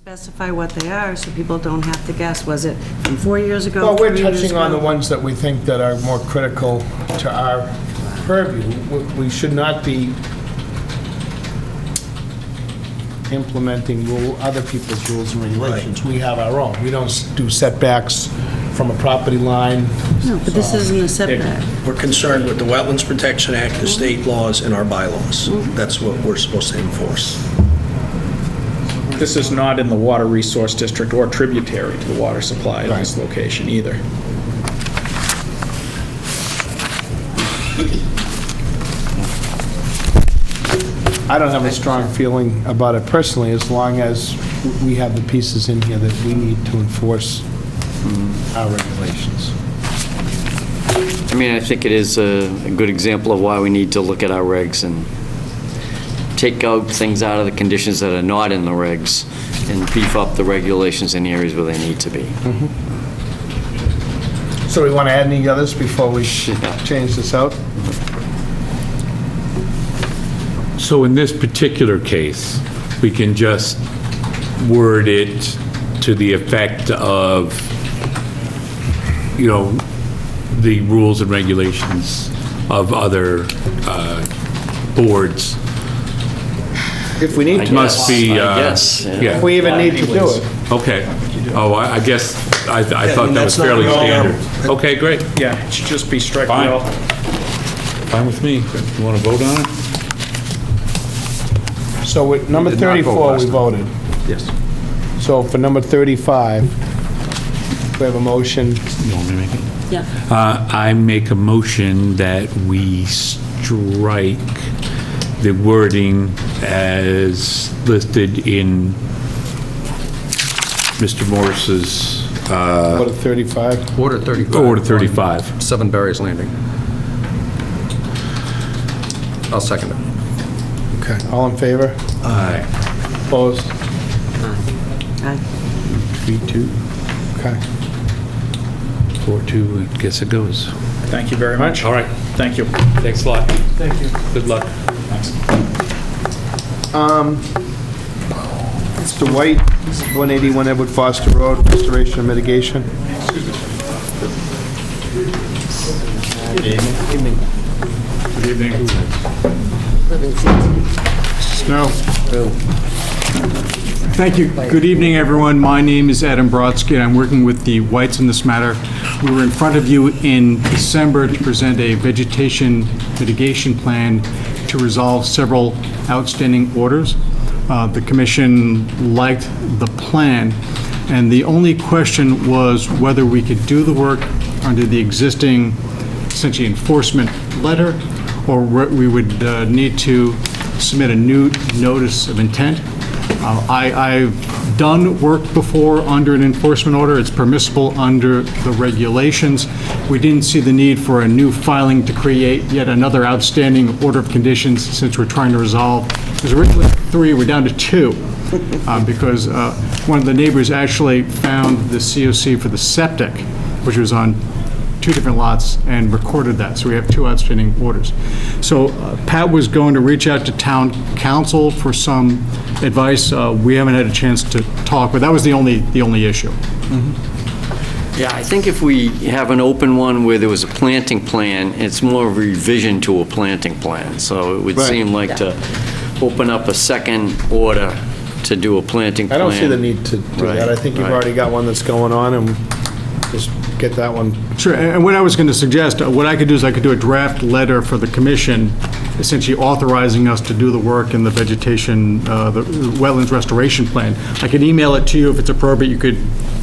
specify what they are so people don't have to guess? Was it from 4 years ago? Well, we're 3 years touching on the ago? ones that we think that are more critical to our purview. We should not be implementing other people's rules and regulations. We have our own. We don't do setbacks from a property line. No, but this isn't a setback. We're concerned with the Wetlands Protection Act, the state laws, and our bylaws. That's what we're supposed to enforce. This is not in the water resource district or tributary to the water supply at this location either. I don't have a strong feeling about it personally, as long as we have the pieces in here that we need to enforce our regulations. I mean, I think it is a good example of why we need to look at our regs and take out things out of the conditions that are not in the regs and beef up the regulations in the areas where they need to be. So we want to add any others before we change this out? So in this particular case, we can just word it to the effect of, you know, the rules and regulations of other boards. If we need to. Must be, Yes. yeah. If we even need to do it. Okay. Oh, I guess, I thought that was that's not fairly normal. standard. Okay, great. Yeah, it should just be strike Fine. all. Fine with me. You want to vote on it? So with number We did not vote 34, last we time. voted. Yes. So for number 35, we have a motion. You want me to make it? Yeah. I make a motion that we strike the wording as listed in Mr. Morris's Order 35. Order 35. Order 35. 7 Barry's Landing. I'll second it. Okay. All in favor? Aye. Opposed? Aye. 3-2, Okay. 4-2, I guess it goes. Thank you very much. All right. Thank you. Thanks a lot. Thank you. Good luck. Mr. White, 181 Edward Foster Road, restoration and mitigation. Good evening. Snow. Thank you. Good evening, everyone. My name is Adam Brodsky, and I'm working with the Whites in this matter. We were in front of you in December to present a vegetation mitigation plan to resolve several outstanding orders. The commission liked the plan, and the only question was whether we could do the work under the existing, essentially, enforcement letter, or we would need to submit a new notice of intent. I've done work before under an enforcement order. It's permissible under the regulations. We didn't see the need for a new filing to create yet another outstanding order of conditions since we're trying to resolve. There's originally 3, we're down to 2, because one of the neighbors actually found the COC for the septic, which was on 2 different lots, and recorded that. So we have 2 outstanding orders. So Pat was going to reach out to town council for some advice. We haven't had a chance to talk, but that was the only issue. Yeah, I think if we have an open one where there was a planting plan, it's more of a revision to a planting plan. So it would Right. seem like to open up a second order to do a planting I plan. don't see the need to do Right, that. I think you've right. already got one that's going on, and just get that one. Sure, and what I was going to suggest, what I could do is I could do a draft letter for the commission, essentially authorizing us to do the work in the vegetation, the wetlands restoration plan. I could email it to you if it's appropriate. You could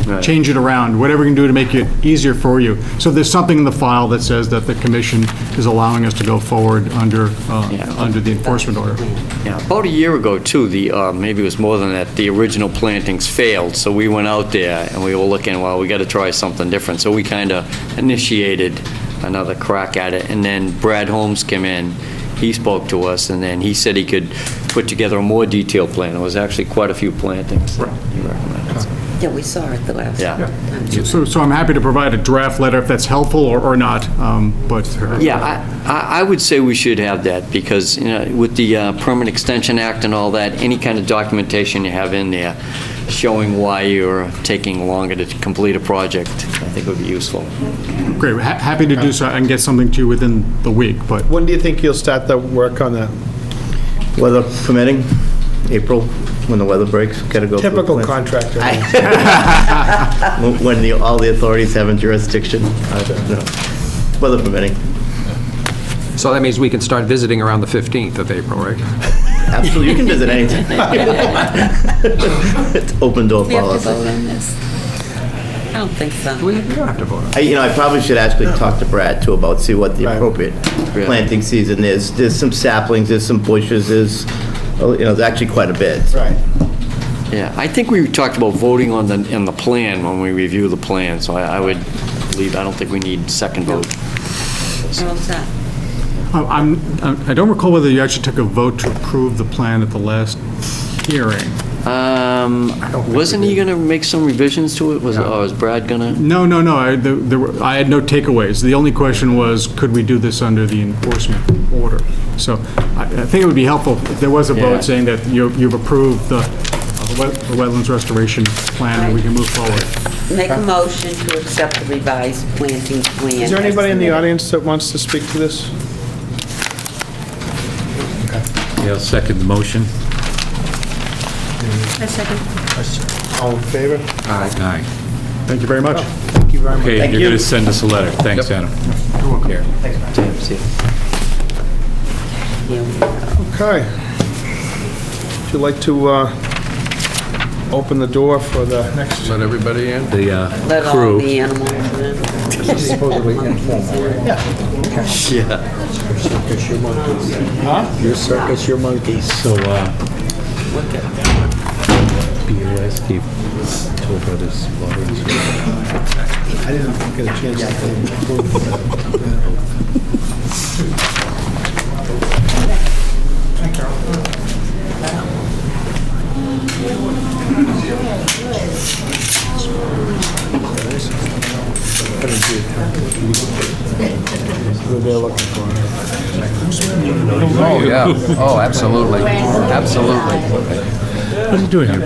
Right. change it around, whatever you can do to make it easier for you. So there's something in the file that says that the commission is allowing us to go forward under the enforcement order. Yeah, about a year ago, too, maybe it was more than that, the original plantings failed, so we went out there and we were looking, well, we got to try something different. So we kind of initiated another crack at it, and then Brad Holmes came in, he spoke to us, and then he said he could put together a more detailed plan. It was actually quite a few plantings that he recommended. So, Yeah, we saw it the last Yeah. time. So I'm happy to provide a draft letter if that's helpful or not, but... Yeah, I would say we should have that, because, you know, with the Permanent Extension Act and all that, any kind of documentation you have in there, showing why you're taking longer to complete a project, I think would be useful. Great, happy to do so. I can get something to you within the week, but When do you think you'll start the work on that? Weather permitting, April, when the weather breaks, gotta go. through Typical plans. contractor. When all the authorities have a jurisdiction, no. Weather permitting. So that means we can start visiting around the 15th of April, right? Absolutely, you can visit anytime. It's open door We have to policy. vote on this. I don't think so. We don't have to vote on it. I probably should actually talk to Brad too about, see what the appropriate planting season is. There's some saplings, there's some bushes, there's actually quite a bit. Right. Yeah, I think we talked about voting on the plan when we review the plan, so I would leave, I don't think we need second vote. How's that? I don't recall whether you actually took a vote to approve the plan at the last hearing. Wasn't he gonna make some revisions to it? Was Brad gonna? No. I had no takeaways. The only question was, could we do this under the enforcement order? So I think it would be helpful if there was a Yeah. vote saying that you've approved the wetlands restoration plan, and we can move forward. Make a motion to accept the revised planting plan. Is there anybody in the audience that wants to speak to this? Yeah, I'll second the motion. A second. All in favor? Aye. Thank you very much. Thank you very much. Okay, Thank you're you. going to send us a letter. Thanks, Adam. Here. Okay. Would you like to open the door for the next? Let everybody in? The Let all crew. the animals in. Your circus, your monkeys. So, BOS gave Toll Brothers water. I didn't get a chance What they're looking for. Oh, yeah. Oh, absolutely. Absolutely. What are you doing here?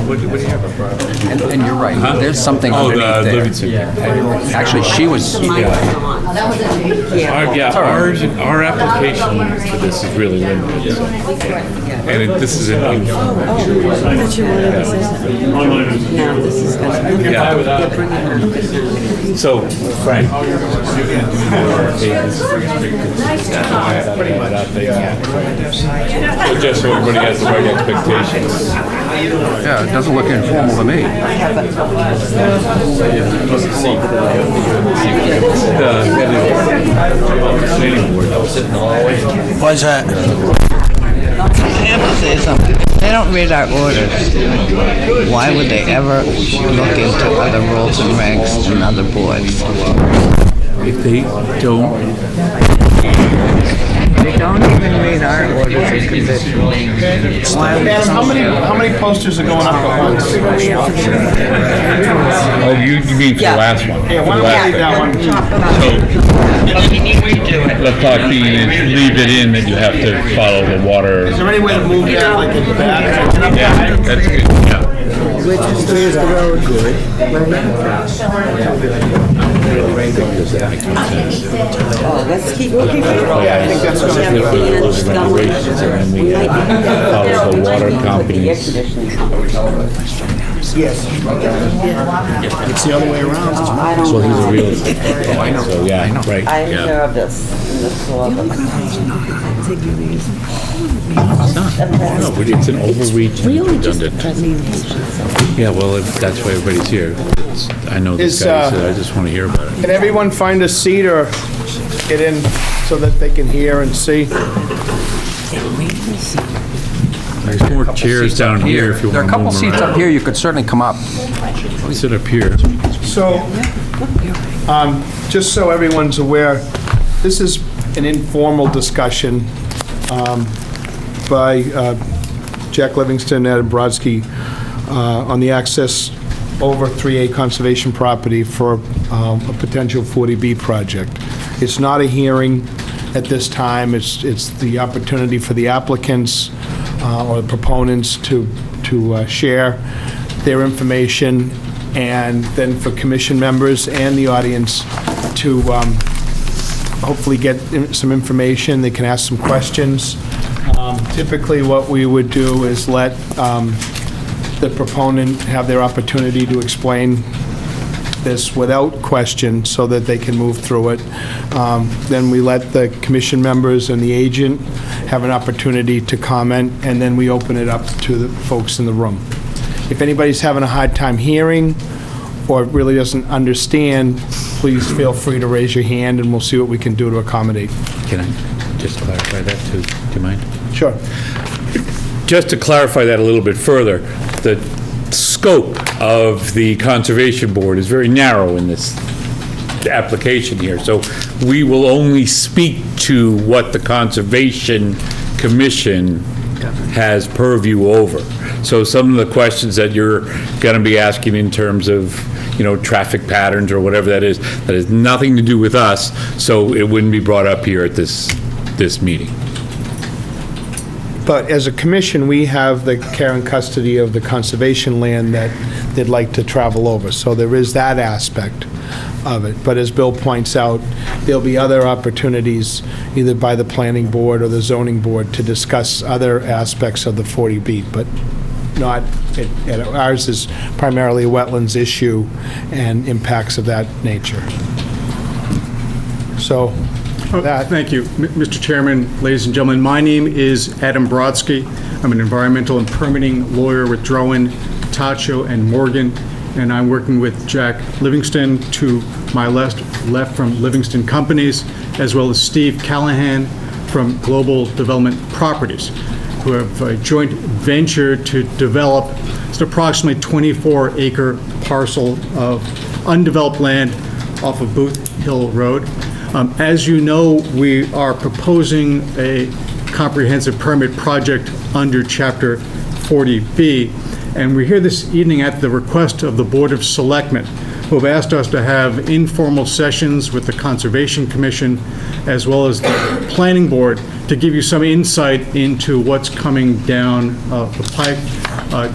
What do you have a problem? And you're right, there's something Oh, the underneath Livingston. there. Actually, she was, Our application for this is really limited, so. And this is an That you wanted to say something. No, this is good. Yeah. Bring it on. So, Frank. So just so everybody has the right expectations. yeah, it doesn't look informal to me. What's that? I have to say something. They don't read our orders. Why would they ever look into other rules and regs and other boards? If they don't, They don't even read our orders and conditions. Why would Adam, how many posters are going up at once? oh, you mean for the Yeah. last one? Yeah, why don't we leave that one? Let's talk, leave it in that you have to follow the water. Is there any way to move that like in the back? Yeah, that's good, yeah. Oh, let's keep looking for it. Yeah, I think that's We have fans going. Regulations, and then we We might follow the water put the air companies. conditioning on. Yes. It's the other way around. I don't So he's a know. real estate guy, so yeah, right, I'm yeah. nervous in this law. No, but it's an overreach and redundant. Yeah, well, that's why everybody's here. I know this Is, guy said, I just want to hear about it. Can everyone find a seat or get in so that they can hear and see? There's more chairs down here if you There are a want to couple move seats up around. here, you could certainly come up. Sit up here. So, just so everyone's aware, this is an informal discussion by Jack Livingston and Adam Brodsky on the access over 3A conservation property for a potential 40B project. It's not a hearing at this time, it's the opportunity for the applicants or the proponents to share their information, and then for commission members and the audience to hopefully get some information. They can ask some questions. Typically, what we would do is let the proponent have their opportunity to explain this without question so that they can move through it. Then we let the commission members and the agent have an opportunity to comment, and then we open it up to the folks in the room. If anybody's having a hard time hearing or really doesn't understand, please feel free to raise your hand and we'll see what we can do to accommodate. Can I just clarify that too? Do you mind? Sure. Just to clarify that a little bit further, the scope of the Conservation Board is very narrow in this application here. So we will only speak to what the Conservation Commission has purview over. So some of the questions that you're going to be asking in terms of, traffic patterns or whatever that has nothing to do with us, so it wouldn't be brought up here at this meeting. But as a commission, we have the care and custody of the conservation land that they'd like to travel over. So there is that aspect of it. But as Bill points out, there'll be other opportunities, either by the planning board or the zoning board, to discuss other aspects of the 40B, but not, ours is primarily a wetlands issue and impacts of that nature. So, that. Thank you, Mr. Chairman, ladies and gentlemen. My name is Adam Brodsky. I'm an environmental and permitting lawyer with Drowan, Tacho, and Morgan, and I'm working with Jack Livingston to my left from Livingston Companies, as well as Steve Callahan from Global Development Properties, who have a joint venture to develop an approximately 24-acre parcel of undeveloped land off of Booth Hill Road. As you know, we are proposing a comprehensive permit project under Chapter 40B, and we're here this evening at the request of the Board of Selectmen, who have asked us to have informal sessions with the Conservation Commission as well as the Planning Board to give you some insight into what's coming down the pipe.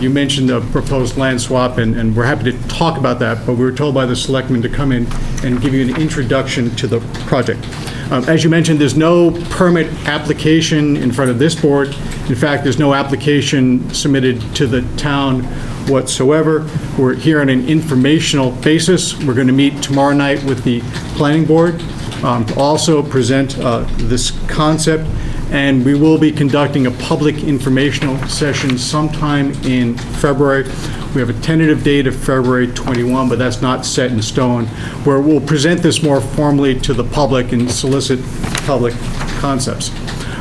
You mentioned the proposed land swap, and we're happy to talk about that, but we were told by the selectmen to come in and give you an introduction to the project. As you mentioned, there's no permit application in front of this board. In fact, there's no application submitted to the town whatsoever. We're here on an informational basis. We're going to meet tomorrow night with the planning board to also present this concept, and we will be conducting a public informational session sometime in February. We have a tentative date of February 21, but that's not set in stone, where we'll present this more formally to the public and solicit public concepts.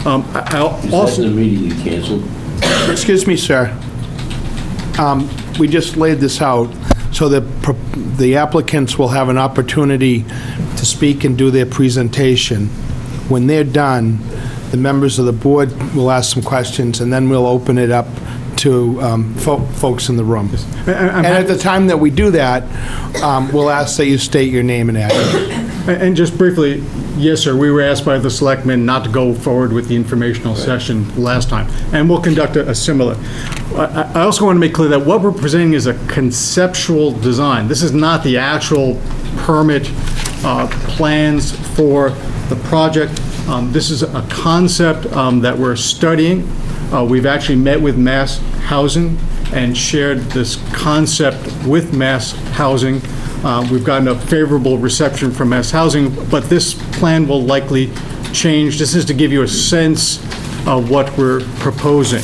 I'll also... the meeting you canceled? Excuse me, sir. We just laid this out, so the applicants will have an opportunity to speak and do their presentation. When they're done, the members of the board will ask some questions, and then we'll open it up to folks in the room. And at the time that we do that, we'll ask that you state your name and address. And just briefly, yes, sir, we were asked by the selectmen not to go forward with the informational session last time, and we'll conduct a similar. I also want to make clear that what we're presenting is a conceptual design. This is not the actual permit plans for the project. This is a concept that we're studying. We've actually met with Mass Housing and shared this concept with Mass Housing. We've gotten a favorable reception from Mass Housing, but this plan will likely change. This is to give you a sense of what we're proposing.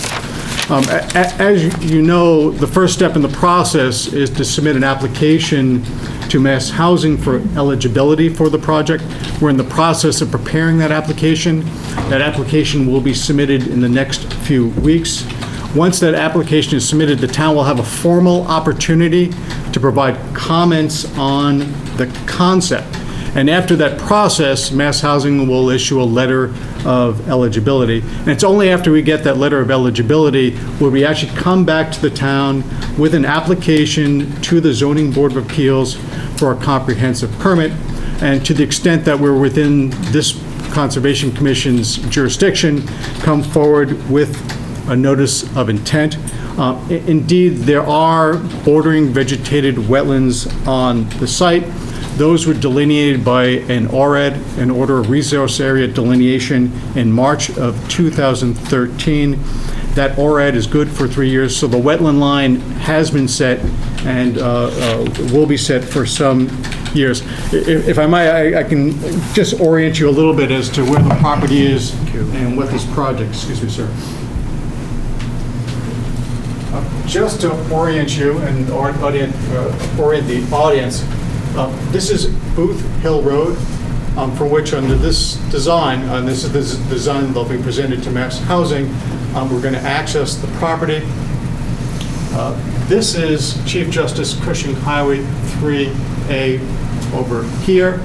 As you know, the first step in the process is to submit an application to Mass Housing for eligibility for the project. We're in the process of preparing that application. That application will be submitted in the next few weeks. Once that application is submitted, the town will have a formal opportunity to provide comments on the concept. And after that process, Mass Housing will issue a letter of eligibility. And it's only after we get that letter of eligibility will we actually come back to the town with an application to the Zoning Board of Appeals for a comprehensive permit. And to the extent that we're within this Conservation Commission's jurisdiction, come forward with a notice of intent. Indeed, there are bordering vegetated wetlands on the site. Those were delineated by an ORAD, an Order of Resource Area Delineation, in March of 2013. That ORAD is good for 3 years, so the wetland line has been set and will be set for some years. If I might, I can just orient you a little bit as to where the property is and what this project, excuse me, sir. Just to orient you and orient the audience, this is Booth Hill Road, for which under this design, and this is the design that'll be presented to Mass Housing, we're going to access the property. This is Chief Justice Cushing Highway 3A over here.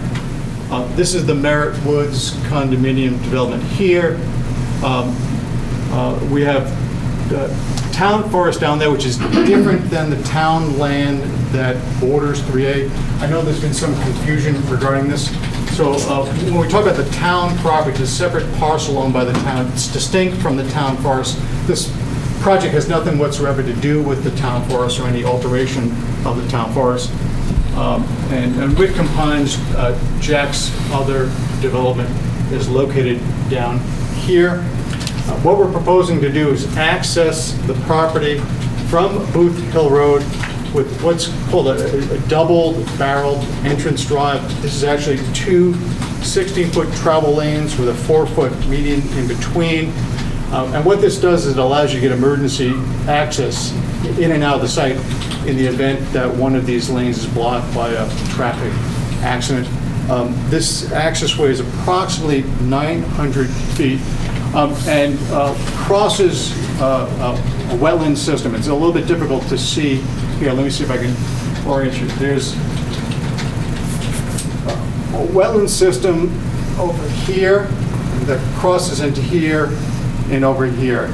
This is the Merritt Woods condominium development here. We have town forest down there, which is different than the town land that borders 3A. I know there's been some confusion regarding this. So when we talk about the town property, it's a separate parcel owned by the town. It's distinct from the town forest. This project has nothing whatsoever to do with the town forest or any alteration of the town forest. And Whitcomb Pines, Jack's other development, is located down here. What we're proposing to do is access the property from Booth Hill Road with what's called a double-barreled entrance drive. This is actually two 16-foot travel lanes with a 4-foot median in between. And what this does is it allows you to get emergency access in and out of the site in the event that one of these lanes is blocked by a traffic accident. This access way is approximately 900 feet and crosses a wetland system. It's a little bit difficult to see here. Let me see if I can orient you. There's a wetland system over here that crosses into here and over here.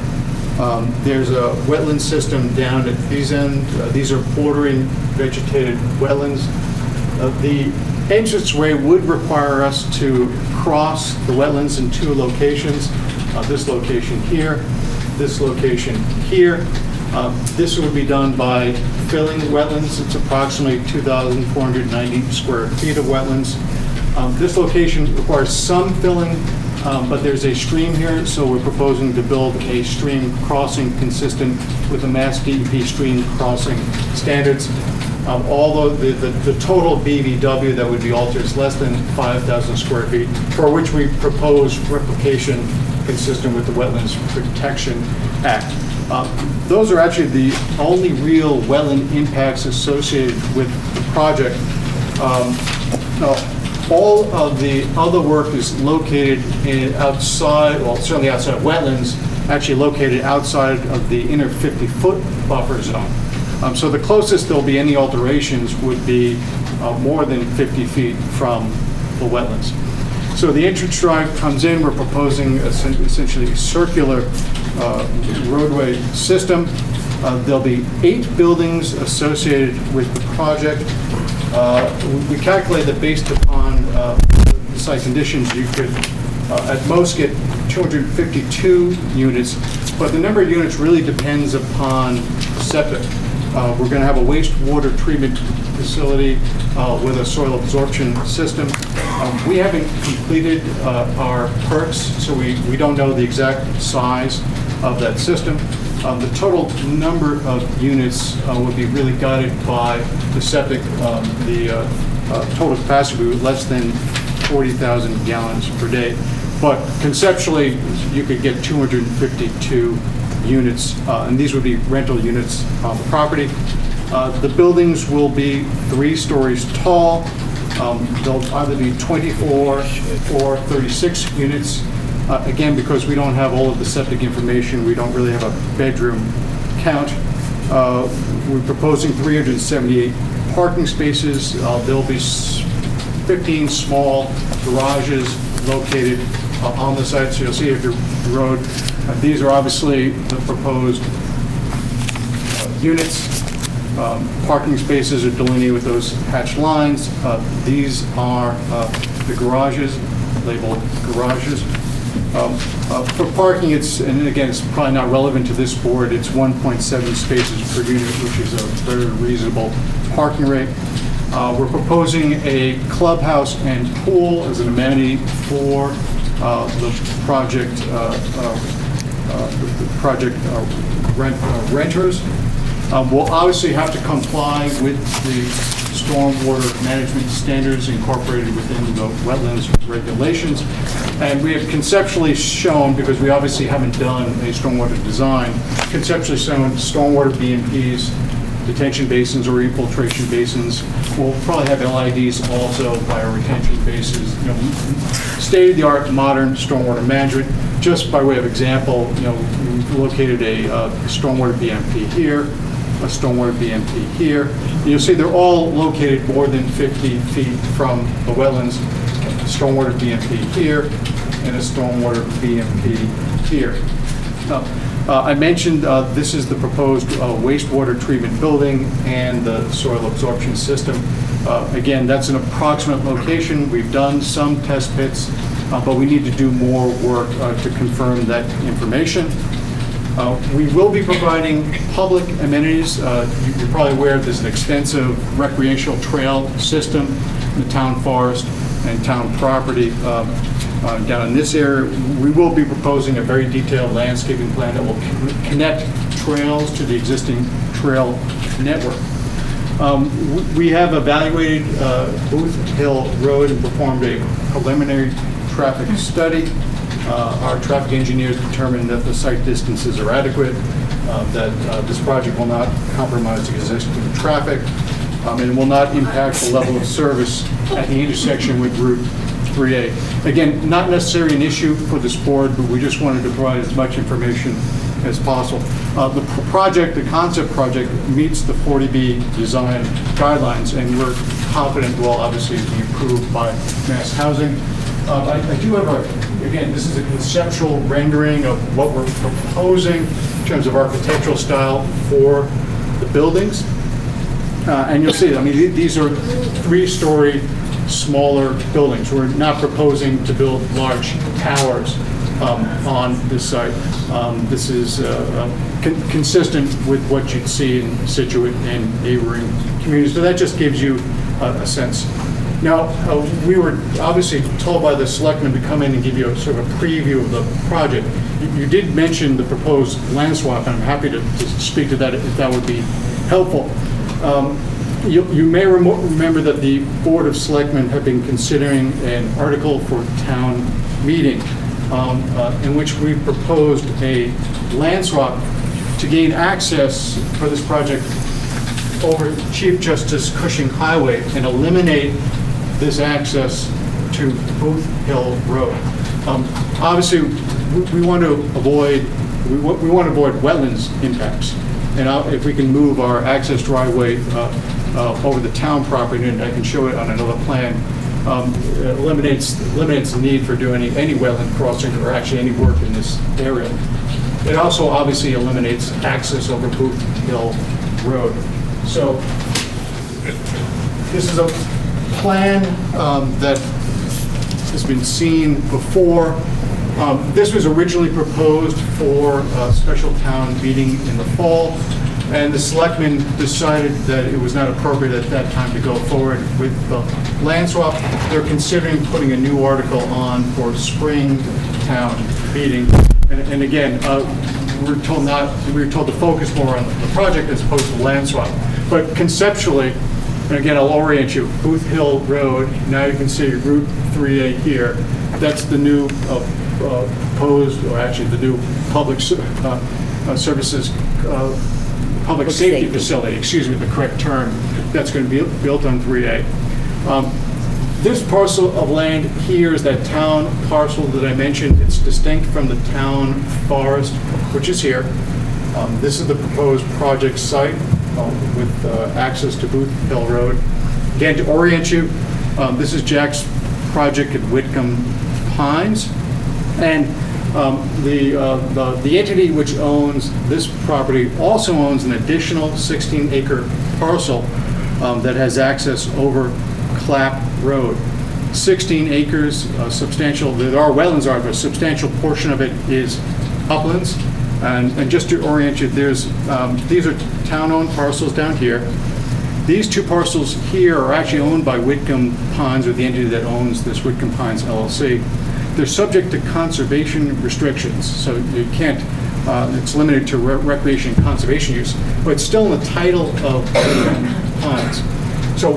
There's a wetland system down at these ends. These are bordering vegetated wetlands. The entranceway would require us to cross the wetlands in two locations. This location here, this location here. This would be done by filling wetlands. It's approximately 2,490 square feet of wetlands. This location requires some filling, but there's a stream here, so we're proposing to build a stream crossing consistent with the Mass DEP stream crossing standards. Although the total BVW that would be altered is less than 5,000 square feet, for which we propose replication consistent with the Wetlands Protection Act. Those are actually the only real wetland impacts associated with the project. All of the other work is located outside, well, certainly outside of wetlands, actually located outside of the inner 50-foot buffer zone. So the closest there'll be any alterations would be more than 50 feet from the wetlands. So the entrance drive comes in. We're proposing essentially a circular roadway system. There'll be 8 buildings associated with the project. We calculate that based upon the site conditions, you could at most get 252 units, but the number of units really depends upon septic. We're going to have a wastewater treatment facility with a soil absorption system. We haven't completed our perks, so we don't know the exact size of that system. The total number of units would be really guided by the septic. The total capacity would be less than 40,000 gallons per day. But conceptually, you could get 252 units, and these would be rental units on the property. The buildings will be 3 stories tall. They'll either be 24 or 36 units. Again, because we don't have all of the septic information, we don't really have a bedroom count. We're proposing 378 parking spaces. There'll be 15 small garages located on the site, so you'll see if you're road. These are obviously the proposed units. Parking spaces are delineated with those hatched lines. These are the garages, labeled garages. For parking, and again, it's probably not relevant to this board, it's 1.7 spaces per unit, which is a very reasonable parking rate. We're proposing a clubhouse and pool as an amenity for the project renters. We'll obviously have to comply with the stormwater management standards incorporated within the wetlands regulations. And we have conceptually shown, because we obviously haven't done a stormwater design, conceptually shown stormwater BMPs, detention basins or infiltration basins. We'll probably have LIDs also by our retention bases. State-of-the-art modern stormwater management. Just by way of example, we've located a stormwater BMP here, a stormwater BMP here. You'll see they're all located more than 50 feet from the wetlands. A stormwater BMP here and a stormwater BMP here. I mentioned this is the proposed wastewater treatment building and the soil absorption system. Again, that's an approximate location. We've done some test pits, but we need to do more work to confirm that information. We will be providing public amenities. You're probably aware there's an extensive recreational trail system in the town forest and town property down in this area. We will be proposing a very detailed landscaping plan that will connect trails to the existing trail network. We have evaluated Booth Hill Road and performed a preliminary traffic study. Our traffic engineers determined that the site distances are adequate, that this project will not compromise the existing traffic, and will not impact the level of service at the intersection with Route 3A. Again, not necessarily an issue for this board, but we just wanted to provide as much information as possible. The project, the concept project, meets the 40B design guidelines, and we're confident will obviously be approved by Mass Housing. I do have again, this is a conceptual rendering of what we're proposing in terms of architectural style for the buildings. And you'll see, these are 3-story smaller buildings. We're not proposing to build large towers on this site. This is consistent with what you'd see in Scituate and neighboring communities. So that just gives you a sense. Now, we were obviously told by the selectmen to come in and give you a sort of a preview of the project. You did mention the proposed land swap, and I'm happy to speak to that if that would be helpful. You may remember that the Board of Selectmen have been considering an article for town meeting in which we proposed a land swap to gain access for this project over Chief Justice Cushing Highway and eliminate this access to Booth Hill Road. Obviously, we want to avoid wetlands impacts, and if we can move our access driveway over the town property, and I can show it on another plan, eliminates the need for doing any wetland crossing or actually any work in this area. It also obviously eliminates access over Booth Hill Road. So this is a plan that has been seen before. This was originally proposed for a special town meeting in the fall, and the selectmen decided that it was not appropriate at that time to go forward with the land swap. They're considering putting a new article on for spring town meeting. And again, we were told to focus more on the project as opposed to the land swap. But conceptually, and again, I'll orient you, Booth Hill Road, now you can see Route 3A here. That's the new proposed, or actually the new public services, public safety facility, excuse me, the correct term, that's going to be built on 3A. This parcel of land here is that town parcel that I mentioned. It's distinct from the town forest, which is here. This is the proposed project site with access to Booth Hill Road. Again, to orient you, this is Jack's project at Whitcomb Pines. And the entity which owns this property also owns an additional 16-acre parcel that has access over Clapp Road. 16 acres, substantial, there are wetlands are, but a substantial portion of it is uplands. And just to orient you, these are town-owned parcels down here. These two parcels here are actually owned by Whitcomb Ponds, or the entity that owns this Whitcomb Ponds LLC. They're subject to conservation restrictions, so you can't, it's limited to recreation and conservation use, but it's still in the title of Whitcomb Ponds. So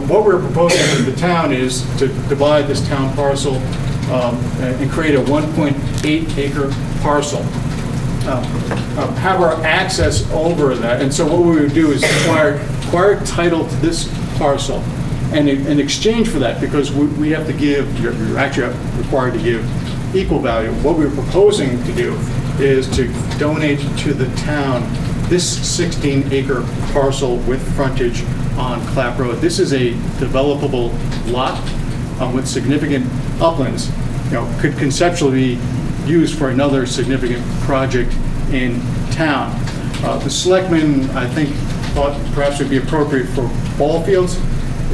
what we're proposing to the town is to divide this town parcel and create a 1.8 acre parcel. Have our access over that, and so what we would do is acquire title to this parcel, and in exchange for that, because we have to give, you're actually required to give equal value, what we're proposing to do is to donate to the town this 16-acre parcel with frontage on Clap Road. This is a developable lot with significant uplands, could conceptually be used for another significant project in town. The selectmen, I think, thought perhaps it would be appropriate for ball fields.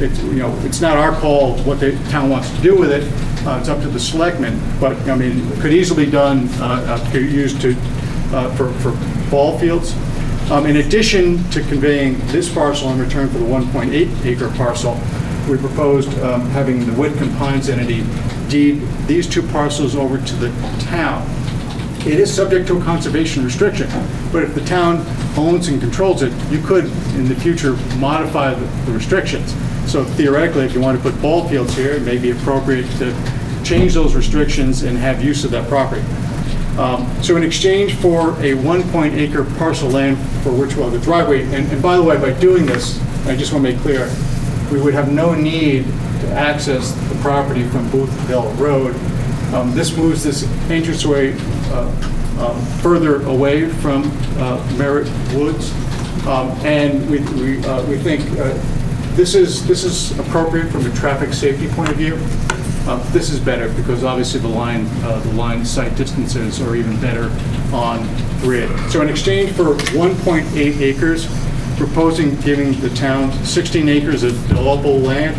It's not our call what the town wants to do with it. It's up to the selectmen. But I mean, it could easily be done, used for ball fields. In addition to conveying this parcel in return for the 1.8 acre parcel, we proposed having the Whitcomb Pines entity deed these two parcels over to the town. It is subject to a conservation restriction, but if the town owns and controls it, you could, in the future, modify the restrictions. So theoretically, if you want to put ball fields here, it may be appropriate to change those restrictions and have use of that property. So in exchange for a 1.8 acre parcel land for which we'll have the driveway, and by the way, by doing this, I just want to make clear, we would have no need to access the property from Booth Hill Road. This moves this entranceway further away from Merritt Woods, and we think this is appropriate from a traffic safety point of view. This is better because obviously the line sight distances are even better on grid. So in exchange for 1.8 acres, proposing giving the town 16 acres of developable land,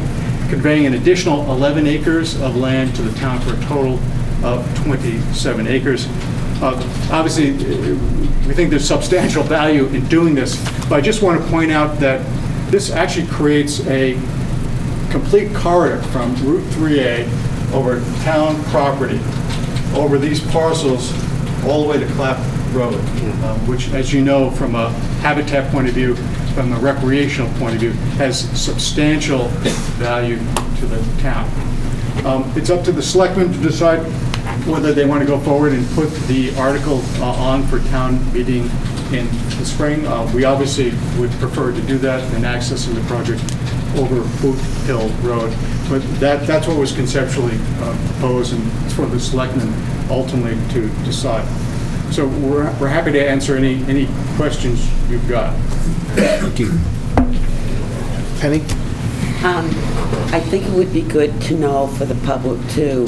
conveying an additional 11 acres of land to the town for a total of 27 acres. Obviously, we think there's substantial value in doing this, but I just want to point out that this actually creates a complete corridor from Route 3A over town property, over these parcels, all the way to Clap Road, which, as you know, from a habitat point of view, from a recreational point of view, has substantial value to the town. It's up to the selectmen to decide whether they want to go forward and put the article on for town meeting in the spring. We obviously would prefer to do that than accessing the project over Boot Hill Road. But that's what was conceptually proposed, and it's for the selectmen ultimately to decide. So we're happy to answer any questions you've got. Thank you. Penny? I think it would be good to know for the public too,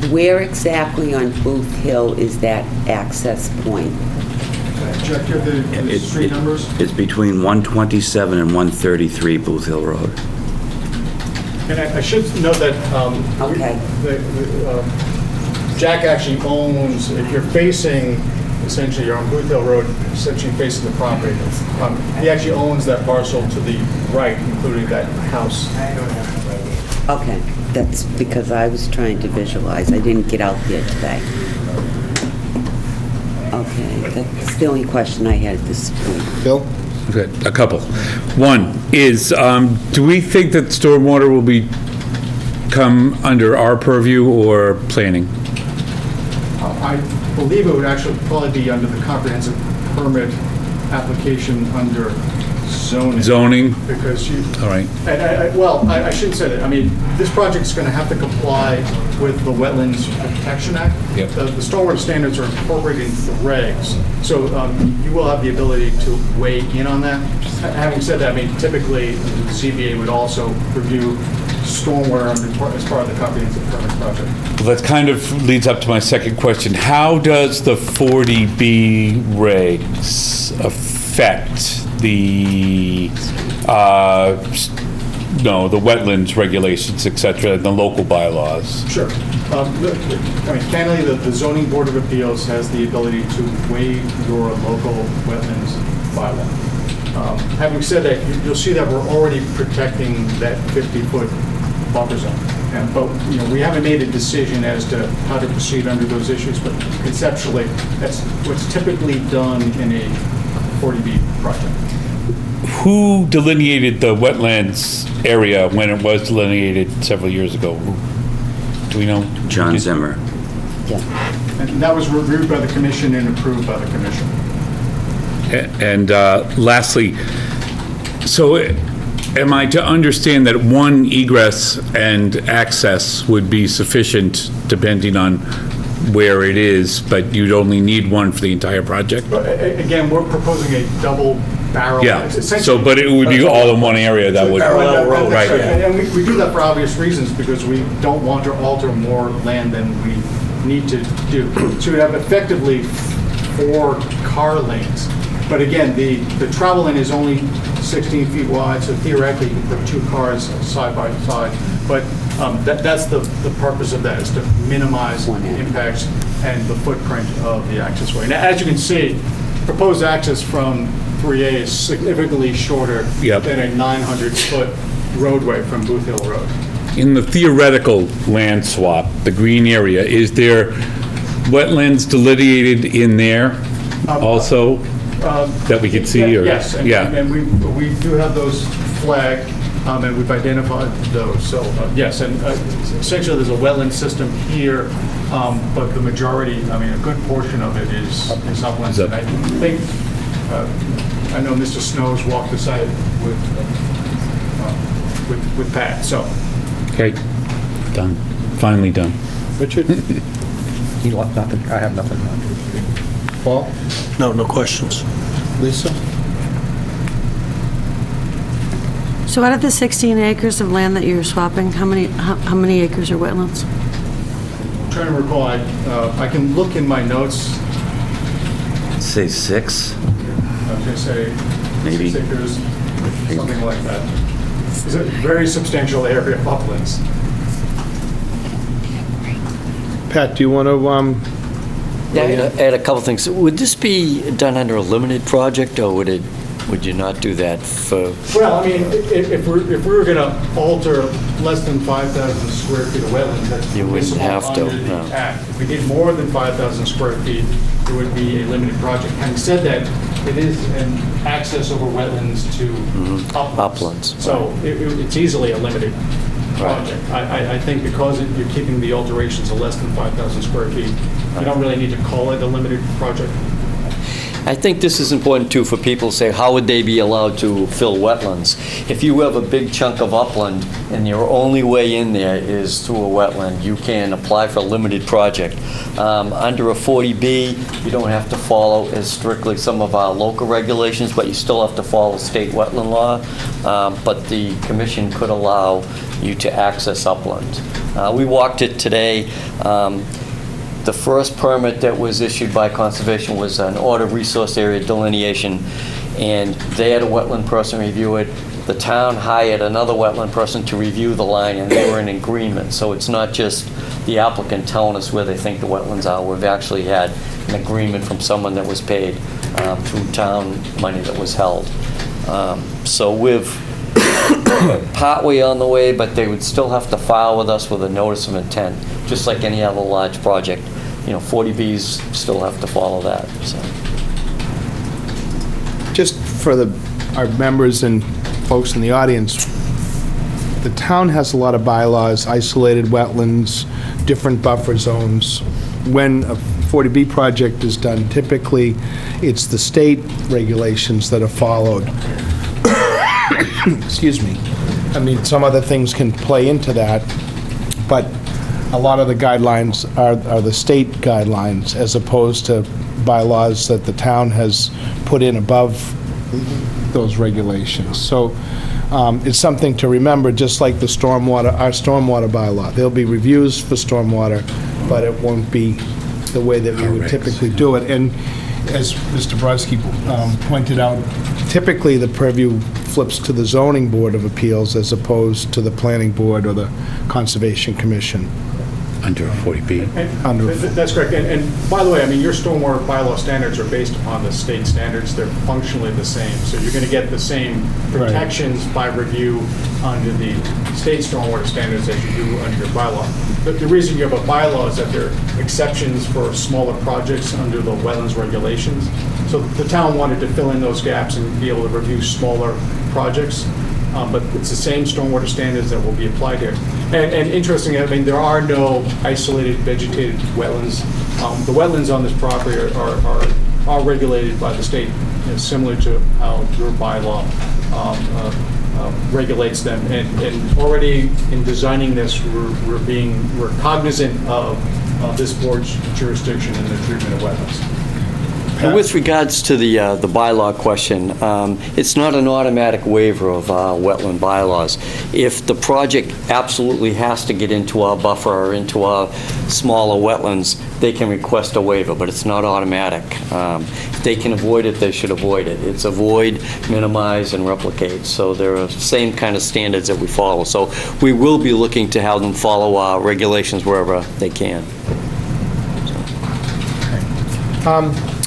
where exactly on Booth Hill is that access point? Jack, do you have the street numbers? It's between 127 and 133 Booth Hill Road. And I should note that Jack actually owns, if you're facing, essentially you're on Booth Hill Road, essentially facing the property. He actually owns that parcel to the right, including that house. Okay, that's because I was trying to visualize. I didn't get out there today. Okay, that's the only question I had at this point. Bill? Okay, a couple. One is, do we think that stormwater will come under our purview or planning? I believe it would actually probably be under the comprehensive permit application under zoning. Zoning? Because you... All right. I shouldn't say that. I mean, this project's going to have to comply with the Wetlands Protection Act. Yep. The stormwater standards are incorporated into the regs. So you will have the ability to weigh in on that. Having said that, I mean, typically the ZBA would also review stormwater as part of the comprehensive permit project. Well, that kind of leads up to my second question. How does the 40B regs affect the no, the wetlands regulations, et cetera, and the local bylaws. Sure. Candidly, the zoning board of appeals has the ability to waive your local wetlands bylaw. Having said that, you'll see that we're already protecting that 50-foot buffer zone. But we haven't made a decision as to how to proceed under those issues, but conceptually, that's what's typically done in a 40B project. Who delineated the wetlands area when it was delineated several years ago? Do we know? John Zimmer. And that was reviewed by the commission and approved by the commission. And lastly, so am I to understand that one egress and access would be sufficient depending on where it is, but you'd only need one for the entire project? Again, we're proposing a double barrel. Yeah, so, but it would be all in one area that would, right? And we do that for obvious reasons, because we don't want to alter more land than we need to do. So we have effectively 4 car lanes. But again, the travel lane is only 16 feet wide, so theoretically you can put 2 cars side by side. But that's the purpose of that, is to minimize impacts and the footprint of the accessway. Now, as you can see, proposed access from 3A is significantly shorter than a 900-foot roadway from Booth Hill Road. In the theoretical land swap, the green area, is there wetlands delineated in there also that we could see? Or? Yes, and we do have those flagged, and we've identified those. So yes, and essentially there's a wetland system here, but the majority, a good portion of it is uplands. And I think, I know Mr. Snow's walked the site with Pat, so. Okay, done, finally done. Richard? He left nothing, I have nothing. Paul? No questions. Lisa? So out of the 16 acres of land that you're swapping, how many acres are wetlands? I'm trying to recall, I can look in my notes. Say 6? I was going to say Maybe. 6 acres, something like that. It's a very substantial area of uplands. Pat, do you want to, Yeah, I had a couple things. Would this be done under a limited project, or would you not do that for? Well, if we were going to alter less than 5,000 square feet of wetlands, that's You wouldn't permissible have to, under the no. Act. If we did more than 5,000 square feet, it would be a limited project. Having said that, it is an access over wetlands to uplands. So it's easily a limited project. I think because you're keeping the alterations of less than 5,000 square feet, you don't really need to call it a limited project. I think this is important, too, for people to say, how would they be allowed to fill wetlands? If you have a big chunk of upland and your only way in there is through a wetland, you can apply for a limited project. Under a 40B, you don't have to follow as strictly some of our local regulations, but you still have to follow state wetland law. But the commission could allow you to access upland. We walked it today. The first permit that was issued by Conservation was an order of resource area delineation, and they had a wetland person review it. The town hired another wetland person to review the line, and they were in agreement. So it's not just the applicant telling us where they think the wetlands are. We've actually had an agreement from someone that was paid through town money that was held. So we've partway on the way, but they would still have to file with us with a notice of intent, just like any other large project. 40Bs still have to follow that. So. just for our members and folks in the audience, the town has a lot of bylaws, isolated wetlands, different buffer zones. When a 40B project is done, typically, it's the state regulations that are followed. Excuse me. Some other things can play into that, but a lot of the guidelines are the state guidelines as opposed to bylaws that the town has put in above those regulations. So it's something to remember, just like our stormwater bylaw. There'll be reviews for stormwater, but it won't be the way that we would typically do it. And as Mr. Brodsky pointed out, typically the purview flips to the zoning board of appeals as opposed to the planning board or the conservation commission. Under 40B. That's correct. And by the way, I mean, your stormwater bylaw standards are based upon the state standards. They're functionally the same. So you're going to get the same protections by review under the state stormwater standards as you do under your bylaw. But the reason you have a bylaw is that there are exceptions for smaller projects under the wetlands regulations. So the town wanted to fill in those gaps and be able to review smaller projects. But it's the same stormwater standards that will be applied here. And interestingly, I mean, there are no isolated vegetated wetlands. The wetlands on this property are regulated by the state, similar to how your bylaw regulates them. And already in designing this, we're cognizant of this board's jurisdiction in the treatment of wetlands. With regards to the bylaw question, it's not an automatic waiver of our wetland bylaws. If the project absolutely has to get into our buffer or into our smaller wetlands, they can request a waiver, but it's not automatic. If they can avoid it, they should avoid it. It's avoid, minimize, and replicate. So they're the same kind of standards that we follow. So we will be looking to have them follow our regulations wherever they can.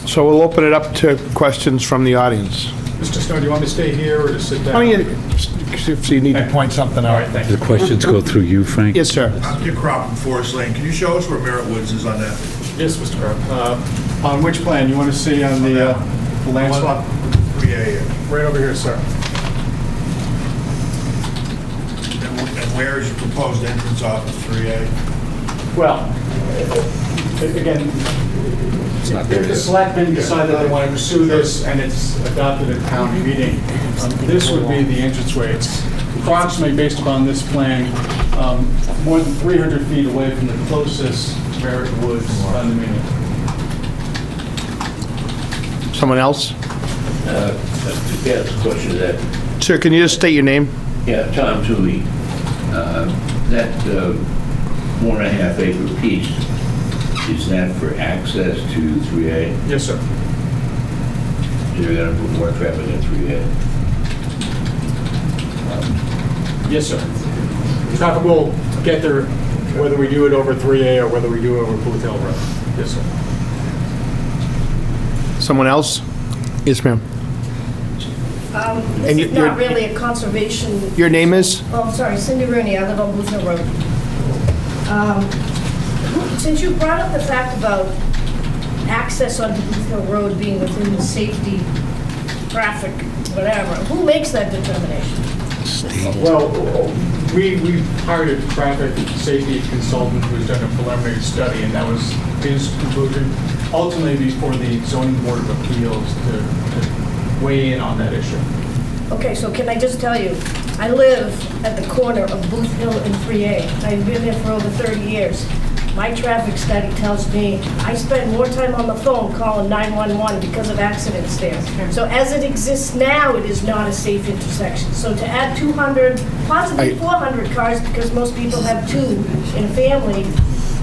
So we'll open it up to questions from the audience. Mr. Snow, do you want me to stay here or to sit down? If you need to point something out. All right, thank you. The questions go through you, Frank? Yes, sir. Your crop in Forest Lane, can you show us where Merritt Woods is on that? Yes, Mr. Crowe. On which plan? You want to see on the land swap? 3A. Right over here, sir. And where is your proposed entrance off of 3A? Well, again, if the selectmen decide that they want to pursue this and it's adopted at town meeting, this would be the entranceway. It's approximately, based upon this plan, more than 300 feet away from the closest Merritt Woods condominium. Someone else? Yes, question of that. Sir, can you just state your name? Yeah, Tom Tooley. That 4.5 acre piece, is that for access to 3A? Yes, sir. You're going to put more traffic in 3A? Yes, sir. Traffic will get there whether we do it over 3A or whether we do it over Booth Hill Road. Yes, sir. Someone else? Yes, ma'am. This is not really a conservation... Your name is? Oh, I'm sorry, Cindy Rooney, I live on Booth Hill Road. Since you brought up the fact about access onto Booth Hill Road being within the safety, traffic, whatever, who makes that determination? Well, we hired a traffic safety consultant who's done a preliminary study, and that was his conclusion. Ultimately, before the zoning board of appeals to weigh in on that issue. Okay, so can I just tell you, I live at the corner of Booth Hill and 3A. I've been there for over 30 years. My traffic study tells me I spend more time on the phone calling 911 because of accidents there. So as it exists now, it is not a safe intersection. So to add 200, possibly 400 cars, because most people have two in a family,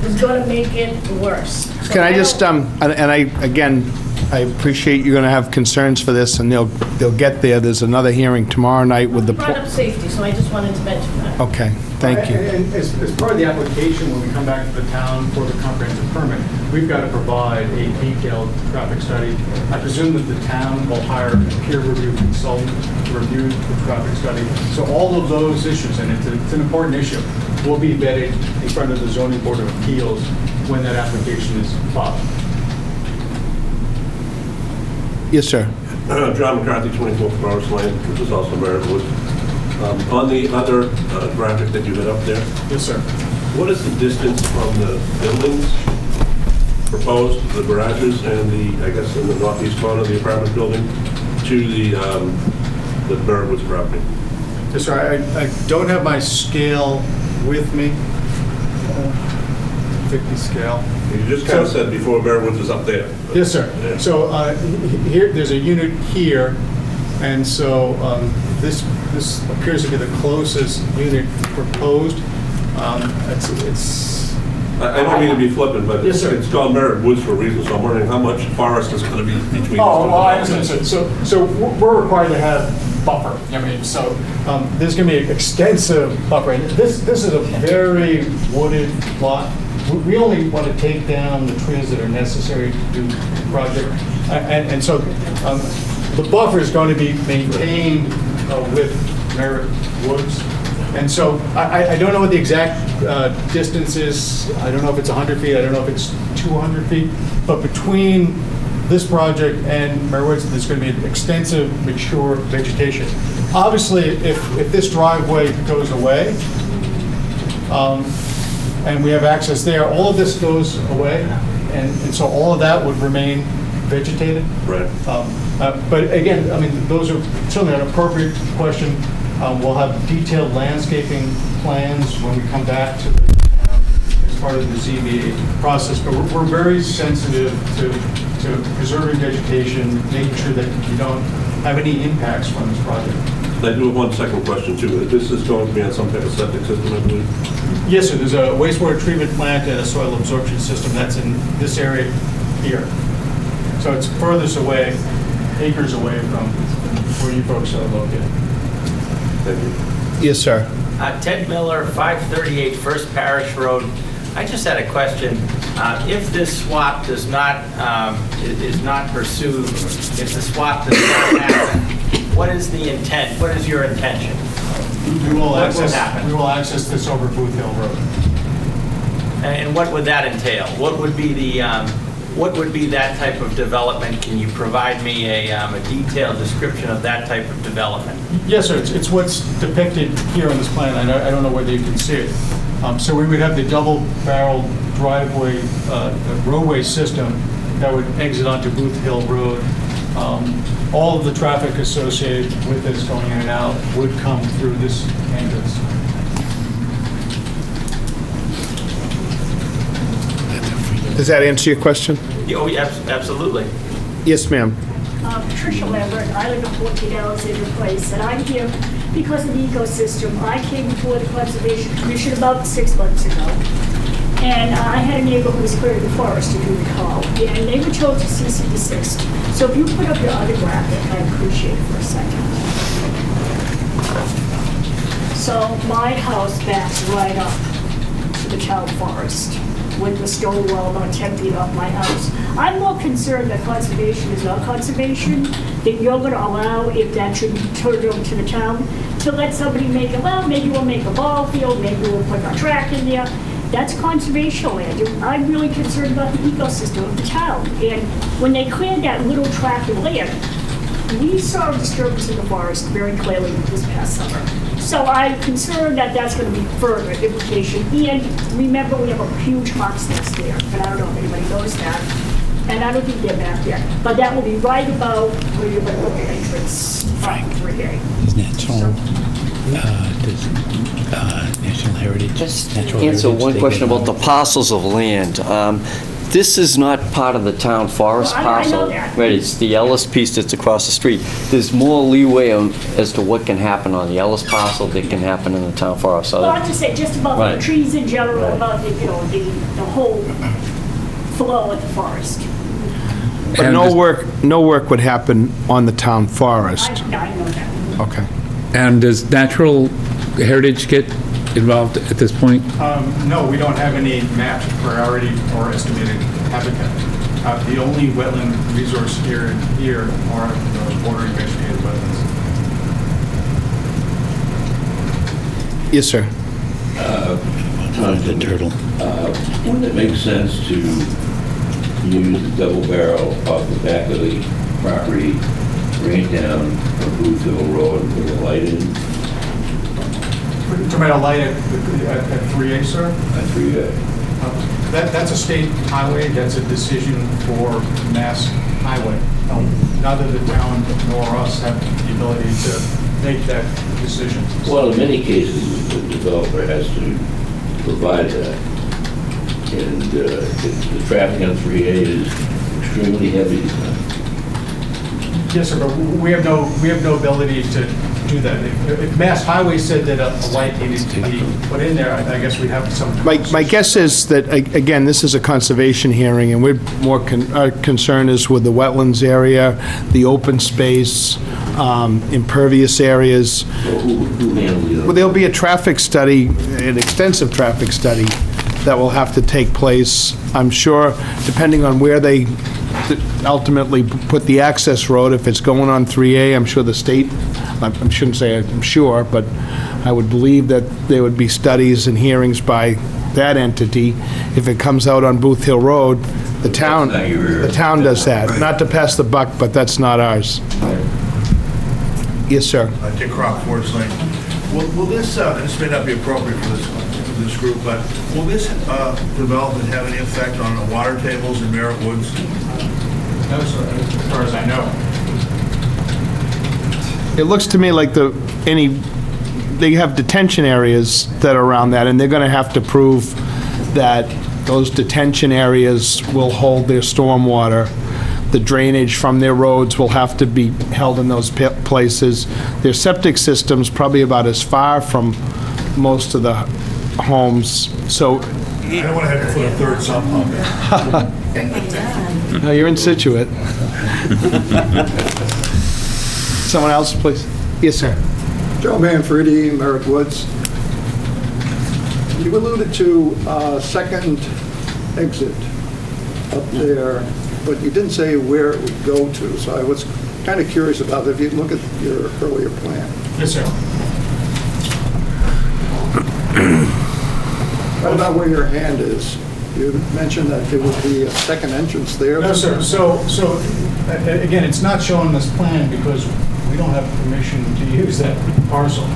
is going to make it worse. So Can I just, again, I appreciate you're going to have concerns for this, and they'll get there. There's another hearing tomorrow night with the... brought up safety, so I just wanted to mention that. Okay, thank you. And as part of the application, when we come back to the town for the comprehensive permit, we've got to provide a detailed traffic study. I presume that the town will hire a peer review consultant to review the traffic study. So all of those issues, and it's an important issue, will be vetted in front of the zoning board of appeals when that application is filed. Yes, sir. John McCarthy, 24 Forest Lane, which is also Merritt Woods. On the other graphic that you had up there. Yes, sir. What is the distance from the buildings proposed, the garages and the, I guess in the northeast corner of the apartment building, to the Merritt Woods property? Yes, sir. I don't have my scale with me. 50 scale. You just kind of said before Merritt Woods was up there. Yes, sir. Yeah. So here, there's a unit here, and so this appears to be the closest unit proposed. It's. I don't mean to be flippant, but yes, sir. It's called Merritt Woods for a reason, so I'm wondering how much forest is going to be between. Oh, well, I understand. So we're required to have buffer. I mean, so there's going to be an extensive buffer. And this is a very wooded lot. We only want to take down the trees that are necessary to do the project. And so the buffer is going to be maintained with Merritt Woods. And so I don't know what the exact distance is. I don't know if it's 100 feet. I don't know if it's 200 feet. But between this project and Merritt Woods, there's going to be extensive mature vegetation. Obviously, if this driveway goes away, and we have access there, all of this goes away, and so all of that would remain vegetated. Right. But again, I mean, those are certainly an appropriate question. We'll have detailed landscaping plans when we come back to the town as part of the ZBA process, but we're very sensitive to preserving vegetation, making sure that you don't have any impacts from this project. I do have one second question, too. This is going to be on some type of septic system, I believe? Yes, sir. There's a wastewater treatment plant and a soil absorption system that's in this area here. So it's furthest away, acres away from where you folks are located. Thank you. Yes, sir. Ted Miller, 538 First Parish Road. I just had a question. If this swap does not, is not pursued, if the swap does not happen, what is the intent? What is your intention? We will What will access. happen? We will access this over Booth Hill Road. And what would that entail? What would be the, what would be that type of development? Can you provide me a detailed description of that type of development? Yes, sir. It's what's depicted here on this plan. I don't know whether you can see it. So we would have the double-barrel driveway, roadway system that would exit onto Booth Hill Road. All of the traffic associated with this going in and out would come through this entrance. Does that answer your question? Oh, yes, absolutely. Yes, ma'am. Patricia Lambert, I live at 14 Alexander Place, and I'm here because of the ecosystem. I came before the Conservation Commission about 6 months ago, and I had a neighbor who was clearing the forest, if you recall, and they were told to cease and desist. So if you put up your other graphic, I'd appreciate it for a second. So my house backs right up to the town forest with the stone wall about 10 feet off my house. I'm more concerned that conservation is not conservation, that you're going to allow, if that should be turned over to the town, to let somebody make a, well, maybe we'll make a ball field, maybe we'll put a track in there. That's conservation land. I'm really concerned about the ecosystem of the town. And when they cleared that little tract of land, we saw a disturbance in the forest very clearly this past summer. So I'm concerned that that's going to be further implication. And remember, we have a huge hawk's nest there, and I don't know if anybody knows that. And I don't think they're back there. But that will be right about where you're going to look at entrance 3A. Isn't that National Heritage? Just Natural answer Heritage, one they question get about the parcels of land. This is not part of the town forest Well, I know parcel. that. Right, it's the Ellis piece that's across the street. There's more leeway as to what can happen on the Ellis parcel than can happen in the town forest. So Well, I'm just saying, just about Right. the trees in general, about the, the whole flow of the forest. But And no this- work would happen on the town forest. I know that. Okay. And does Natural Heritage get involved at this point? No, we don't have any mapped priority or estimated habitat. The only wetland resource here are the bordering vegetated wetlands. Yes, sir. The turtle. Wouldn't it make sense to use the double barrel off the back of the property, bring it down from Booth Hill Road and put a light in? To make a light at 3A, sir? At 3A. That's a state highway, that's a decision for Mass Highway. Neither the town nor us have the ability to make that decision. Well, in many cases, the developer has to provide that. And the traffic on 3A is extremely heavy. Yes, sir, but we have no ability to do that. If Mass Highway said that a light needed to be put in there, I guess we'd have some. My guess is that, again, this is a conservation hearing, and we're more, our concern is with the wetlands area, the open space, impervious areas. Well, there'll be a traffic study, an extensive traffic study that will have to take place, I'm sure, depending on where they ultimately put the access road. If it's going on 3A, I'm sure the state, I shouldn't say I'm sure, but I would believe that there would be studies and hearings by that entity. If it comes out on Booth Hill Road, the town does that. Not to pass the buck, but that's not ours. Yes, sir. Dick Crock, Forest Lane. Will this, and this may not be appropriate for this group, but will this development have any effect on the water tables in Merritt Woods? No, sir, as far as I know. It looks to me like they have detention areas that are around that, and they're going to have to prove that those detention areas will hold their stormwater. The drainage from their roads will have to be held in those places. Their septic system's probably about as far from most of the homes, so... I don't want to have to put a third sump pump in. No, you're in Scituate. Someone else, please. Yes, sir. Joe Manfredi, Merritt Woods. You alluded to a second exit up there, but you didn't say where it would go to, so I was kind of curious about it. If you look at your earlier plan. Yes, sir. What about where your hand is? You mentioned that there would be a second entrance there. No, sir. So again, it's not shown on this plan because we don't have permission to use that parcel.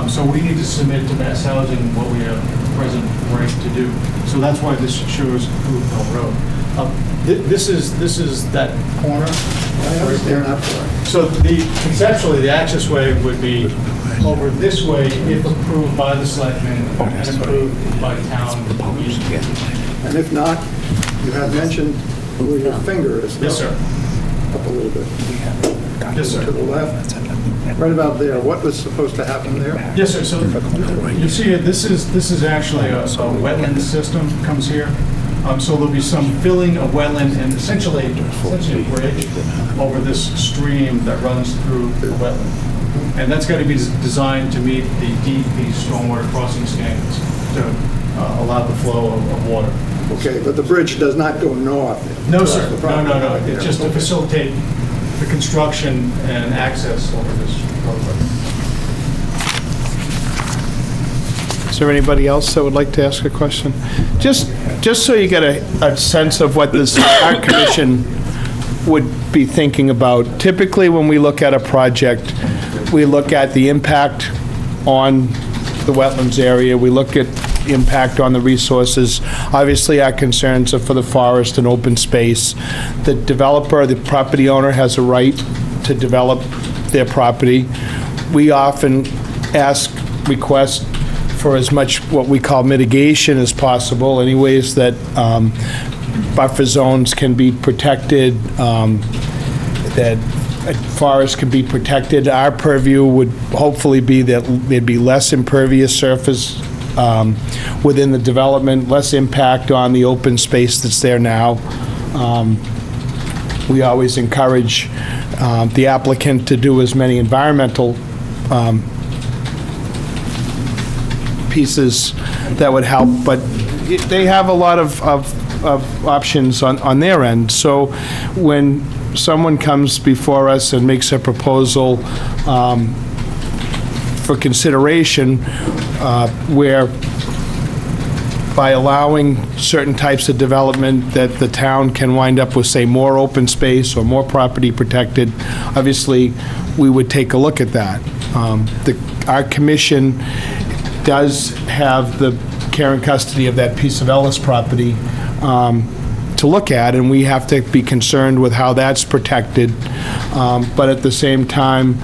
So we need to submit to Mass Housing what we have present right to do. So that's why this shows Booth Hill Road. This is that corner. I understand that part. So conceptually, the access way would be over this way if approved by the selectmen and approved by town. And if not, you have mentioned where your finger is. Yes, sir. Up a little bit. Yes, sir. To the left. Right about there. What was supposed to happen there? Yes, sir. So you see, this is actually a wetland system comes here. So there'll be some filling of wetland and essentially a bridge over this stream that runs through the wetland. And that's got to be designed to meet the DEP stormwater crossing standards to allow the flow of water. Okay, but the bridge does not go north. No, sir. No. It's just to facilitate the construction and access over this roadway. Is there anybody else that would like to ask a question? Just so you get a sense of what this art commission would be thinking about. Typically, when we look at a project, we look at the impact on the wetlands area. We look at impact on the resources. Obviously, our concerns are for the forest and open space. The developer, the property owner, has a right to develop their property. We often request for as much what we call mitigation as possible, any ways that buffer zones can be protected, that forests can be protected. Our purview would hopefully be that there'd be less impervious surface within the development, less impact on the open space that's there now. We always encourage the applicant to do as many environmental pieces that would help, but they have a lot of options on their end. So when someone comes before us and makes a proposal for consideration where by allowing certain types of development that the town can wind up with, say, more open space or more property protected, obviously, we would take a look at that. Our commission does have the care and custody of that piece of Ellis property to look at, and we have to be concerned with how that's protected. But at the same time,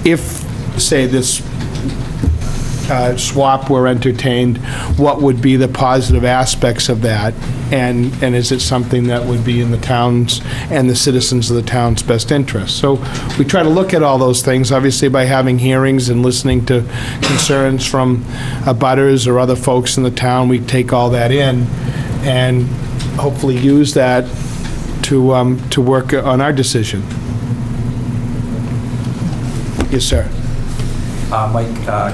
if, say, this swap were entertained, what would be the positive aspects of that? And is it something that would be in the town's and the citizens of the town's best interest? So we try to look at all those things, obviously by having hearings and listening to concerns from abutters or other folks in the town. We take all that in and hopefully use that to work on our decision. Yes, sir. Mike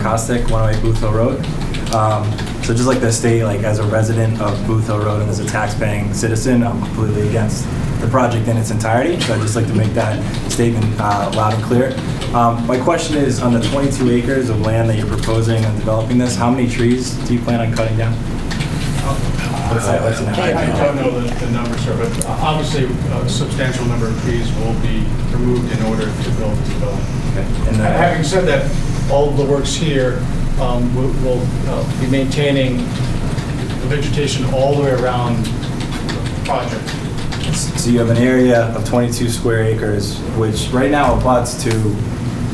Kostick, 108 Booth Hill Road. So just like the state, like as a resident of Booth Hill Road and as a tax-paying citizen, I'm completely against the project in its entirety. So I'd just like to make that statement loud and clear. My question is, on the 22 acres of land that you're proposing and developing this, how many trees do you plan on cutting down? What's that? What's an I don't know the numbers, sir, but obviously a substantial number of trees will be removed in order to build this development. Okay. And Having said that, all of the works here will be maintaining the vegetation all the way around the project. So you have an area of 22 square acres, which right now abuts to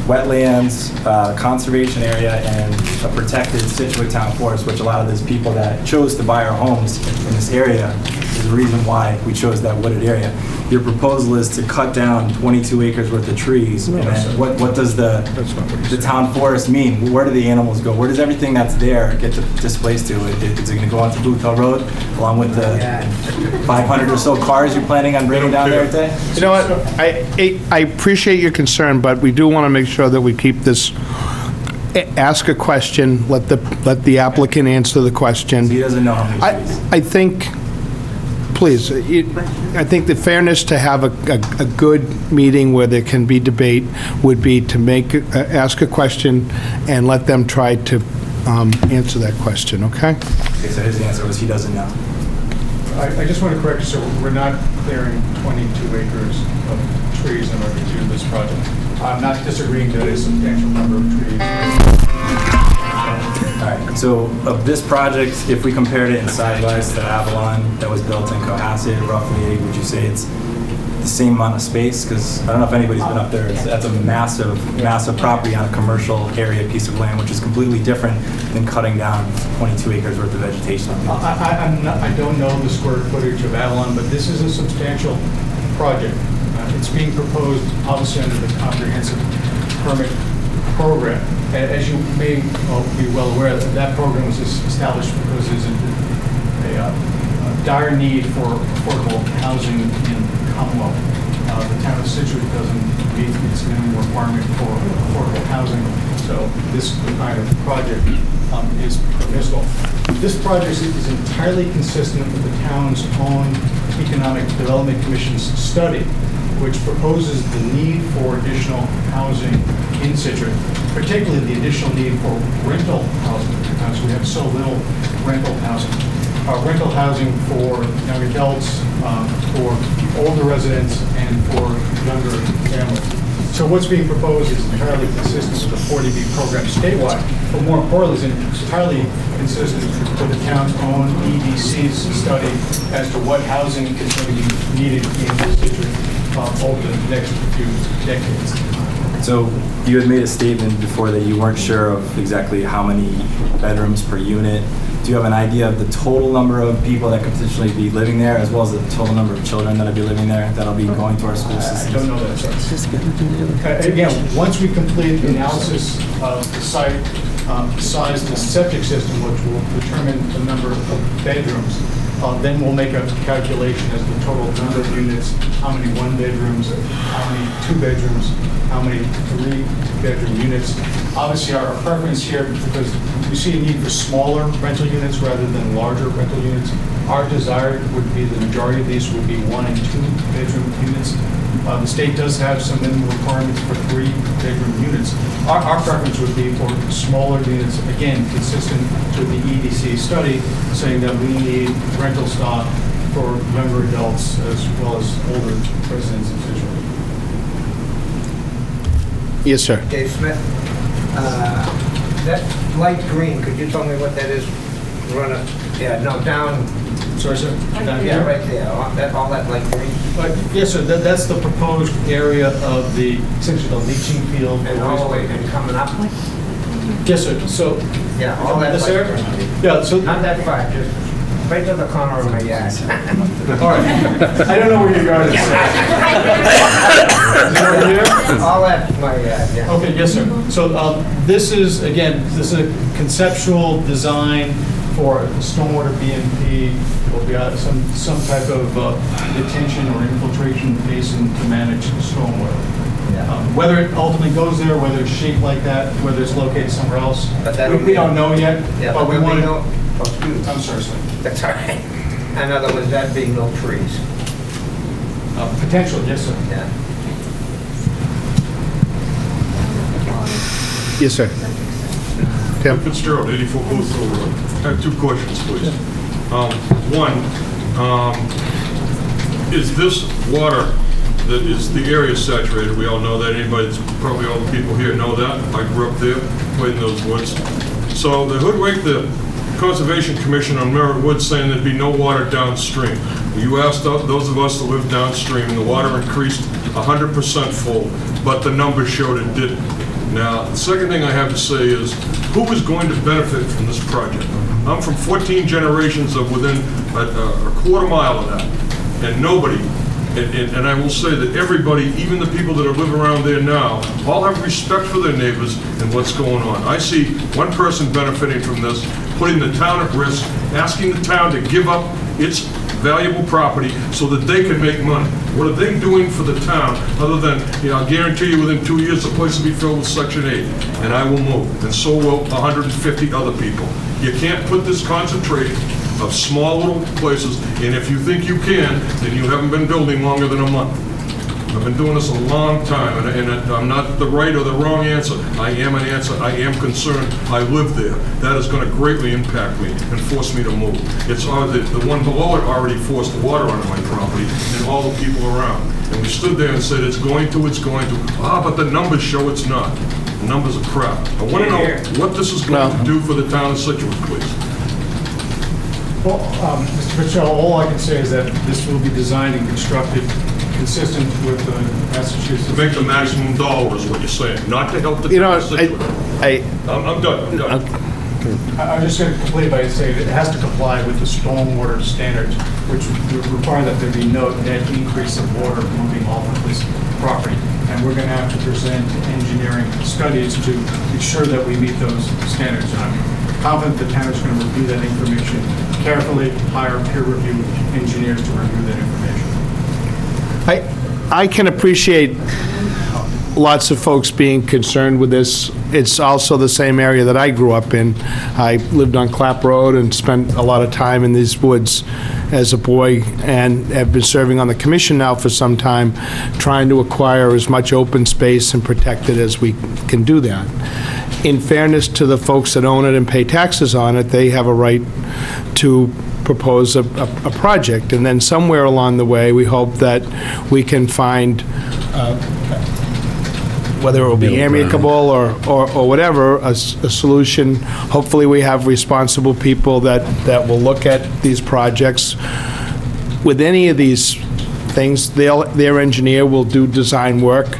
wetlands, conservation area, and a protected Scituate Town Forest, which a lot of those people that chose to buy our homes in this area is the reason why we chose that wooded area. Your proposal is to cut down 22 acres worth of trees, and then what does the town forest mean? Where do the animals go? Where does everything that's there get displaced to? Is it going to go onto Booth Hill Road, along with the 500 or so cars you're planning on bringing down there today? You know what, I appreciate your concern, but we do want to make sure that we keep this, ask a question, let the applicant answer the question. He doesn't know how many trees. I think, please, I think the fairness to have a good meeting where there can be debate would be to ask a question and let them try to answer that question, okay? Okay, so his answer was he doesn't know. I just want to correct you, sir, we're not clearing 22 acres of trees in order to do this project. I'm not disagreeing that a substantial number of trees. All right, so of this project, if we compared it in size-wise to Avalon that was built in Cohasset, roughly, would you say it's the same amount of space? Because I don't know if anybody's been up there. That's a massive, massive property on a commercial area piece of land, which is completely different than cutting down 22 acres worth of vegetation. I don't know the square footage of Avalon, but this is a substantial project. It's being proposed, obviously, under the comprehensive permit program. As you may be well aware, that program was established because there's a dire need for affordable housing in the Commonwealth. The town of Scituate doesn't meet its minimum requirement for affordable housing, so this kind of project is permissible. This project is entirely consistent with the town's own Economic Development Commission's study, which proposes the need for additional housing in Scituate, particularly the additional need for rental housing, because we have so little rental housing. Rental housing for young adults, for older residents, and for younger families. So what's being proposed is entirely consistent with the 40B program statewide, but more importantly, it's entirely consistent with the town's own EDC's study as to what housing is going to be needed in Scituate over the next few decades. So you had made a statement before that you weren't sure of exactly how many bedrooms per unit. Do you have an idea of the total number of people that could potentially be living there, as well as the total number of children that'll be living there, that'll be going to our school systems? I don't know that, sir. Again, once we complete the analysis of the site, size of the septic system, which will determine the number of bedrooms, then we'll make a calculation as to the total number of units, how many one-bedrooms, how many two-bedrooms, how many three-bedroom units. Obviously, our preference here, because we see a need for smaller rental units rather than larger rental units, our desire would be the majority of these would be one- and two-bedroom units. The state does have some minimum requirements for three-bedroom units. Our preference would be for smaller units, again, consistent with the EDC study, saying that we need rental stock for younger adults as well as older residents in Scituate. Yes, sir. Dave Smith. That light green, could you tell me what that is? Down. Sorry, sir? Yeah, right there. All that light green. Yes, sir. That's the proposed area of essentially the leaching field. And all the way and coming up? Yes, sir. So, Yeah, all that. this area? Yeah, so, Not that far, just right to the corner of my yard. all right. I don't know where your yard is. Is it over here? All that, my yard, yeah. Okay, yes, sir. So this is, again, this is a conceptual design for stormwater BMP. Will be some type of detention or infiltration basin to manage stormwater. Whether it ultimately goes there, whether it's shaped like that, whether it's located somewhere else, we don't know yet. Yeah, but we want to. no, oh, excuse me. I'm sorry, sir. That's all right. In other words, that being no trees. Potential, yes, sir. Yeah. Yes, sir. Tim? Fitzgerald, 84 Booth Hill Road. I have two questions, please. One, is this water that is, the area is saturated, we all know that, probably all the people here know that. I grew up there, played in those woods. So the hoodwinked the Conservation Commission on Merritt Woods saying there'd be no water downstream. You asked those of us that live downstream, and the water increased 100% full, but the numbers showed it didn't. Now, the second thing I have to say is, who is going to benefit from this project? I'm from 14 generations of within a quarter mile of that, and nobody, and I will say that everybody, even the people that are living around there now, all have respect for their neighbors and what's going on. I see one person benefiting from this, putting the town at risk, asking the town to give up its valuable property so that they can make money. What are they doing for the town other than, I'll guarantee you within 2 years the place will be filled with Section 8, and I will move, and so will 150 other people. You can't put this concentration of small little places, and if you think you can, then you haven't been building longer than a month. I've been doing this a long time, and I'm not the right or the wrong answer. I am an answer. I am concerned. I live there. That is going to greatly impact me and force me to move. It's the one below it already forced the water onto my property and all the people around. And we stood there and said, it's going to. But the numbers show it's not. The numbers are crap. I want to know what this is going to do for the town of Scituate, please. Well, Mr. Fitzgerald, all I can say is that this will be designed and constructed consistent with the Massachusetts. To make the maximum dollar is what you're saying, not to help the town of Scituate. I'm done. I'm just going to complete by saying it has to comply with the stormwater standards, which would require that there be no net increase of water moving off of this property. And we're going to have to present engineering studies to ensure that we meet those standards. And I'm confident the town is going to review that information carefully, hire peer-reviewed engineers to review that information. I can appreciate lots of folks being concerned with this. It's also the same area that I grew up in. I lived on Clapp Road and spent a lot of time in these woods as a boy, and have been serving on the commission now for some time, trying to acquire as much open space and protect it as we can do that. In fairness to the folks that own it and pay taxes on it, they have a right to propose a project, and then somewhere along the way, we hope that we can find, whether it will be amicable or whatever, a solution. Hopefully, we have responsible people that will look at these projects. With any of these things, their engineer will do design work.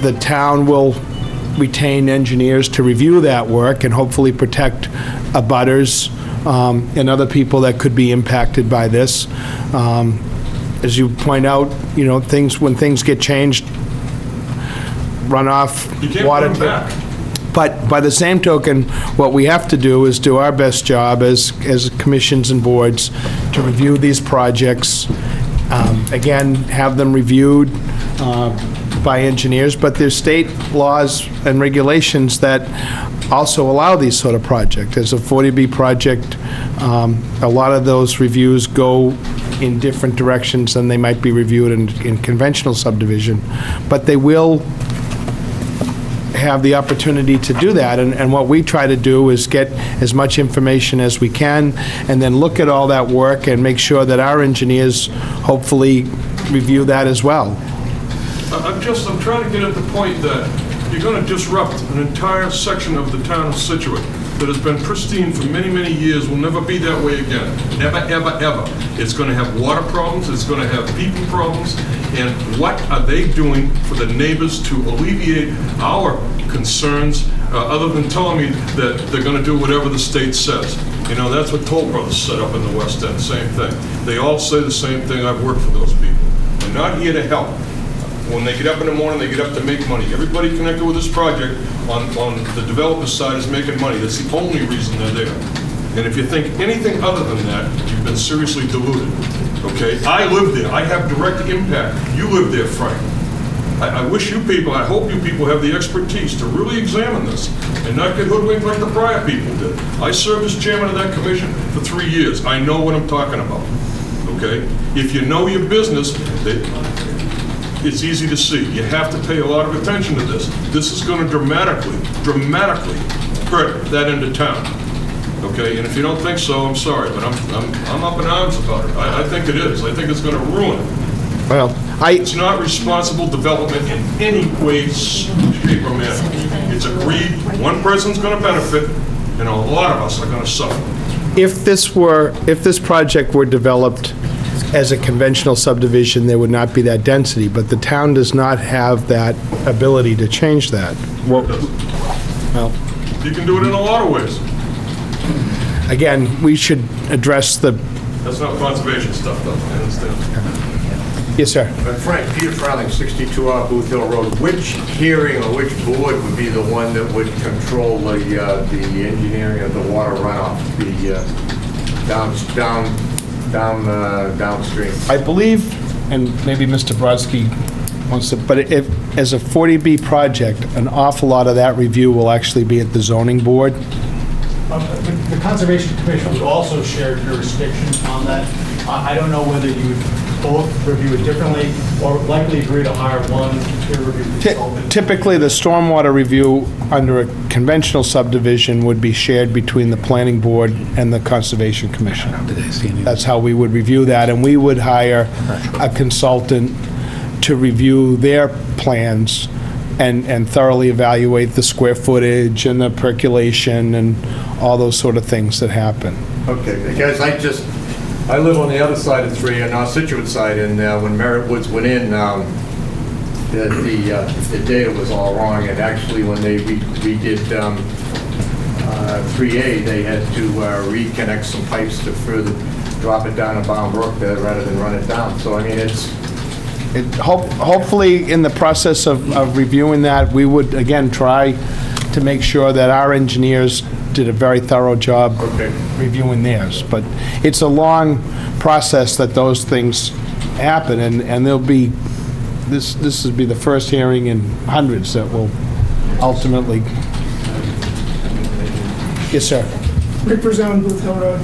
The town will retain engineers to review that work and hopefully protect abutters and other people that could be impacted by this. As you point out, when things get changed, runoff, water. But by the same token, what we have to do is do our best job as commissions and boards to review these projects. Again, have them reviewed by engineers, but there's state laws and regulations that also allow these sort of projects. As a 40B project, a lot of those reviews go in different directions than they might be reviewed in conventional subdivision, but they will have the opportunity to do that, and what we try to do is get as much information as we can, and then look at all that work and make sure that our engineers hopefully review that as well. I'm trying to get at the point that you're going to disrupt an entire section of the town of Scituate that has been pristine for many, many years, will never be that way again. Never, ever, ever. It's going to have water problems, it's going to have people problems, and what are they doing for the neighbors to alleviate our concerns, other than telling me that they're going to do whatever the state says. You know, that's what Toll Brothers set up in the West End, same thing. They all say the same thing. I've worked for those people. They're not here to help. When they get up in the morning, they get up to make money. Everybody connected with this project on the developer side is making money. That's the only reason they're there. And if you think anything other than that, you've been seriously deluded, okay? I live there. I have direct impact. You live there, Frank. I wish you people, I hope you people have the expertise to really examine this and not get hoodwinked like the prior people did. I served as chairman of that commission for 3 years. I know what I'm talking about, okay? If you know your business, it's easy to see. You have to pay a lot of attention to this. This is going to dramatically hurt that end of town. Okay, and if you don't think so, I'm sorry, but I'm up in arms about it. I think it is. I think it's going to ruin it. Well, it's not responsible development in any way, shape, or manner. It's agreed. One person's going to benefit, and a lot of us are going to suffer. If this project were developed as a conventional subdivision, there would not be that density, but the town does not have that ability to change that. Well, you can do it in a lot of ways. Again, we should address the... That's not conservation stuff, though. I understand. Yes, sir. Frank, Peter Frowling, 62R Booth Hill Road. Which hearing or which board would be the one that would control the engineering of the water runoff, the downstream? I believe, and maybe Mr. Brodsky wants to, but if, as a 40B project, an awful lot of that review will actually be at the zoning board. The Conservation Commission would also share jurisdiction on that. I don't know whether you would both review it differently or likely agree to hire one peer review consultant. Typically, the stormwater review under a conventional subdivision would be shared between the planning board and the Conservation Commission. That's how we would review that, and we would hire a consultant to review their plans and thoroughly evaluate the square footage and the percolation and all those sort of things that happen. Okay, because I live on the other side of 3, on our Scituate side, and when Merritt Woods went in, the data was all wrong, and actually when they redid 3A, they had to reconnect some pipes to further drop it down in Bound Brook rather than run it down. So, I mean, hopefully, in the process of reviewing that, we would, again, try to make sure that our engineers did a very thorough job reviewing theirs. But it's a long process that those things happen, and there'll be, this will be the first hearing in hundreds that will ultimately... Yes, sir. Rick Verzone, Booth Hill Road.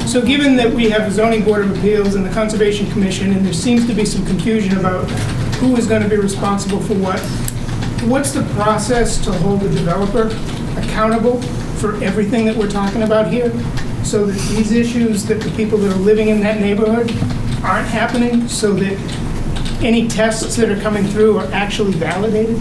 So given that we have a zoning board of appeals and the Conservation Commission, and there seems to be some confusion about who is going to be responsible for what, what's the process to hold the developer accountable for everything that we're talking about here, so that these issues that the people that are living in that neighborhood aren't happening, so that any tests that are coming through are actually validated?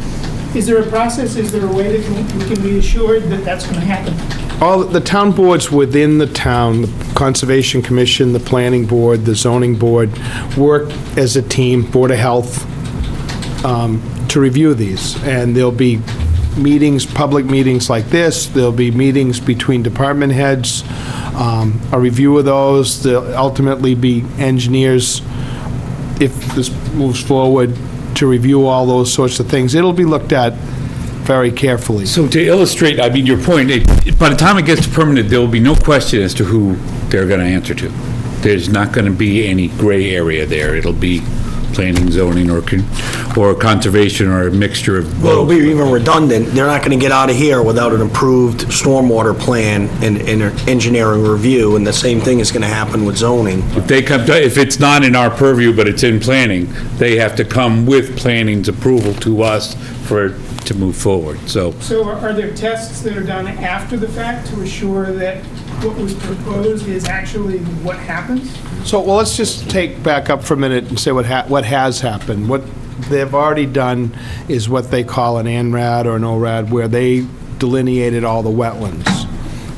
Is there a process, is there a way that we can be assured that that's going to happen? All the town boards within the town, the Conservation Commission, the Planning Board, the Zoning Board, work as a team, Board of Health, to review these. And there'll be meetings, public meetings like this. There'll be meetings between department heads, a review of those. There'll ultimately be engineers, if this moves forward, to review all those sorts of things. It'll be looked at very carefully. So to illustrate, I mean, your point, by the time it gets to permanent, there will be no question as to who they're going to answer to. There's not going to be any gray area there. It'll be planning, zoning, or conservation, or a mixture of both. Well, it'll be even redundant. They're not going to get out of here without an approved stormwater plan and engineering review, and the same thing is going to happen with zoning. If they come, if it's not in our purview, but it's in planning, they have to come with planning's approval to us to move forward, so. So are there tests that are done after the fact to assure that what was proposed is actually what happens? So, well, let's just take back up for a minute and say what has happened. What they've already done is what they call an ANRAD or an ORAD, where they delineated all the wetlands.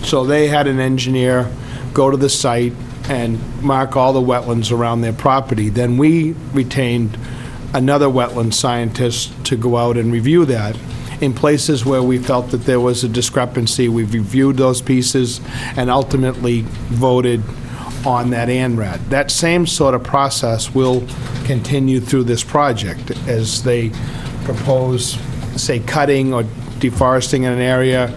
So they had an engineer go to the site and mark all the wetlands around their property. Then we retained another wetland scientist to go out and review that. In places where we felt that there was a discrepancy, we've reviewed those pieces and ultimately voted on that ANRAD. That same sort of process will continue through this project as they propose, say, cutting or deforesting in an area.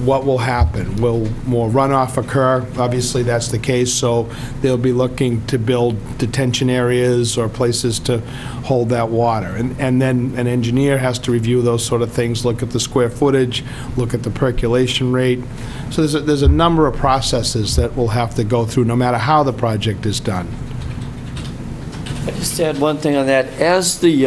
What will happen? Will more runoff occur? Obviously, that's the case, so they'll be looking to build detention areas or places to hold that water. And then an engineer has to review those sort of things, look at the square footage, look at the percolation rate. So there's a number of processes that we'll have to go through, no matter how the project is done. I just add one thing on that. As the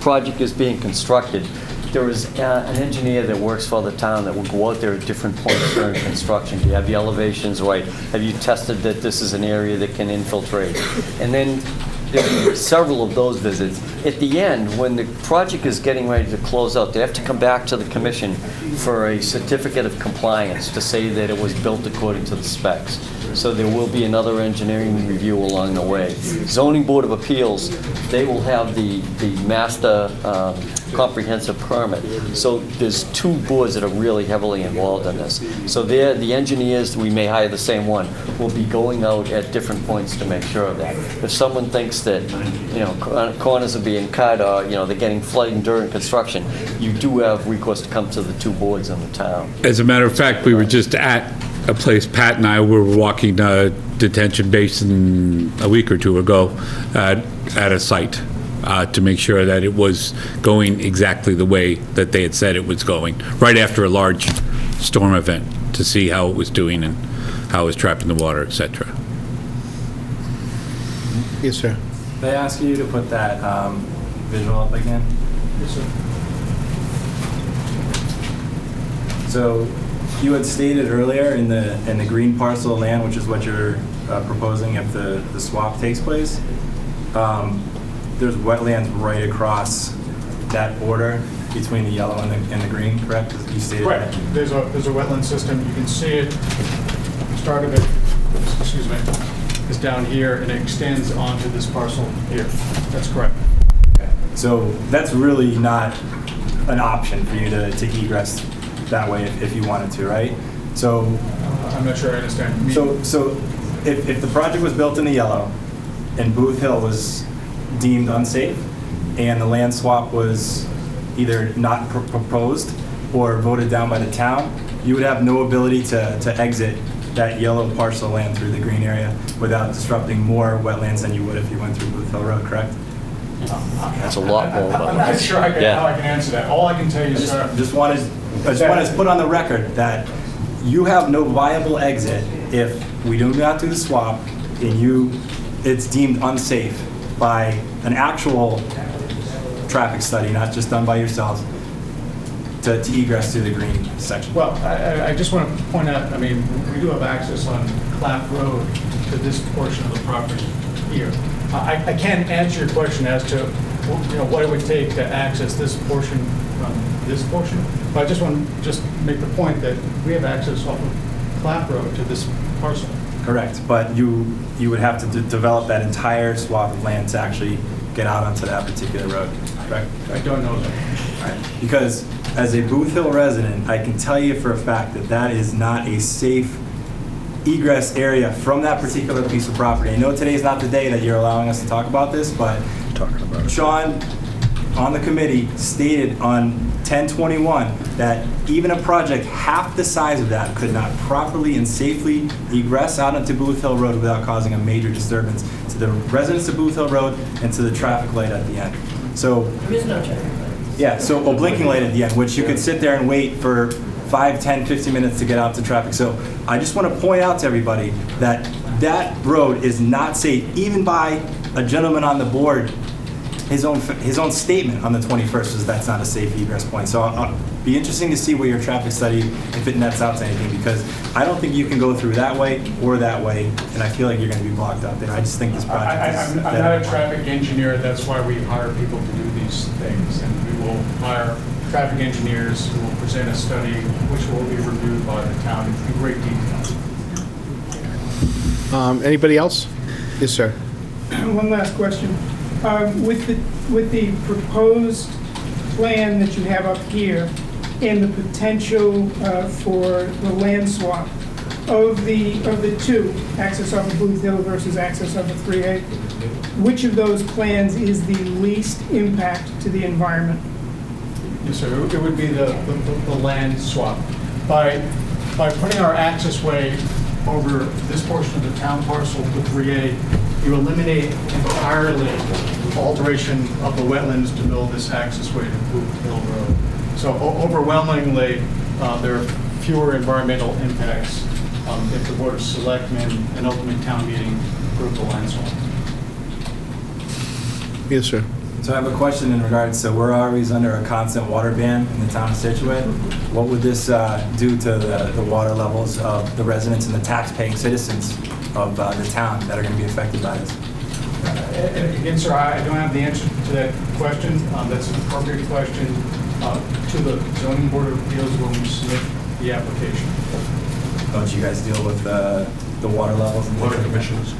project is being constructed, there is an engineer that works for the town that will go out there at different points during construction. Do you have the elevations right? Have you tested that this is an area that can infiltrate? And then there are several of those visits. At the end, when the project is getting ready to close out, they have to come back to the commission for a certificate of compliance to say that it was built according to the specs. So there will be another engineering review along the way. Zoning Board of Appeals, they will have the master comprehensive permit. So there's two boards that are really heavily involved in this. So the engineers, we may hire the same one, will be going out at different points to make sure of that. If someone thinks that, corners are being cut or, they're getting flooding during construction, you do have recourse to come to the two boards in the town. As a matter of fact, we were just at a place, Pat and I were walking detention basin a week or two ago at a site to make sure that it was going exactly the way that they had said it was going, right after a large storm event, to see how it was doing and how it was trapping the water, etc. Yes, sir. They ask you to put that visual up again? Yes, sir. So you had stated earlier in the green parcel of land, which is what you're proposing if the swap takes place, there's wetlands right across that border between the yellow and the green, correct? You stated Right. that. There's a wetland system. You can see it. Start of it, excuse me, is down here and it extends onto this parcel here. That's correct. So that's really not an option for you to egress that way if you wanted to, right? So I'm not sure I understand. So if the project was built in the yellow and Booth Hill was deemed unsafe and the land swap was either not proposed or voted down by the town, you would have no ability to exit that yellow parcel of land through the green area without disrupting more wetlands than you would if you went through Booth Hill Road, correct? That's a lot more. I'm not sure how I can answer that. All I can tell you, sir. I just want to put on the record that you have no viable exit if we do not do the swap and it's deemed unsafe by an actual traffic study, not just done by yourselves, to egress through the green section. Well, I just want to point out, we do have access on Clap Road to this portion of the property here. I can't answer your question as to, what it would take to access this portion from this portion, but I just want to make the point that we have access off of Clap Road to this parcel. Correct, but you would have to develop that entire swath of land to actually get out onto that particular road, correct? I don't know that. All right. Because as a Booth Hill resident, I can tell you for a fact that that is not a safe egress area from that particular piece of property. I know today is not the day that you're allowing us to talk about this, but Sean, on the committee, stated on 10/21 that even a project half the size of that could not properly and safely egress out onto Booth Hill Road without causing a major disturbance to the residents of Booth Hill Road and to the traffic light at the end. So There is no traffic light. yeah, so a blinking light at the end, which you could sit there and wait for 5, 10, 15 minutes to get out to traffic. So I just want to point out to everybody that that road is not safe, even by a gentleman on the board. His own statement on the 21st is that's not a safe egress point. So I'll be interesting to see what your traffic study, if it nets out to anything, because I don't think you can go through that way or that way, and I feel like you're going to be blocked out there. I just think this project is... I'm not a traffic engineer. That's why we hire people to do these things, and we will hire traffic engineers who will present a study which will be reviewed by the town in great detail. Anybody else? Yes, sir. One last question. With the proposed plan that you have up here and the potential for the land swap of the two, access off of Booth Hill versus access off of 3A, which of those plans is the least impact to the environment? Yes, sir. It would be the land swap. By putting our access way over this portion of the town parcel to 3A, you eliminate entirely alteration of the wetlands to build this access way to Booth Hill Road. So overwhelmingly, there are fewer environmental impacts if the Board of Selectmen and ultimate town meeting approve the land swap. Yes, sir. So I have a question in regards to, we're always under a constant water ban in the town of Scituate. What would this do to the water levels of the residents and the tax-paying citizens of the town that are going to be affected by this? Again, sir, I don't have the answer to that question. That's an appropriate question to the zoning board of appeals when we submit the application. Don't you guys deal with the water levels? Water commissions.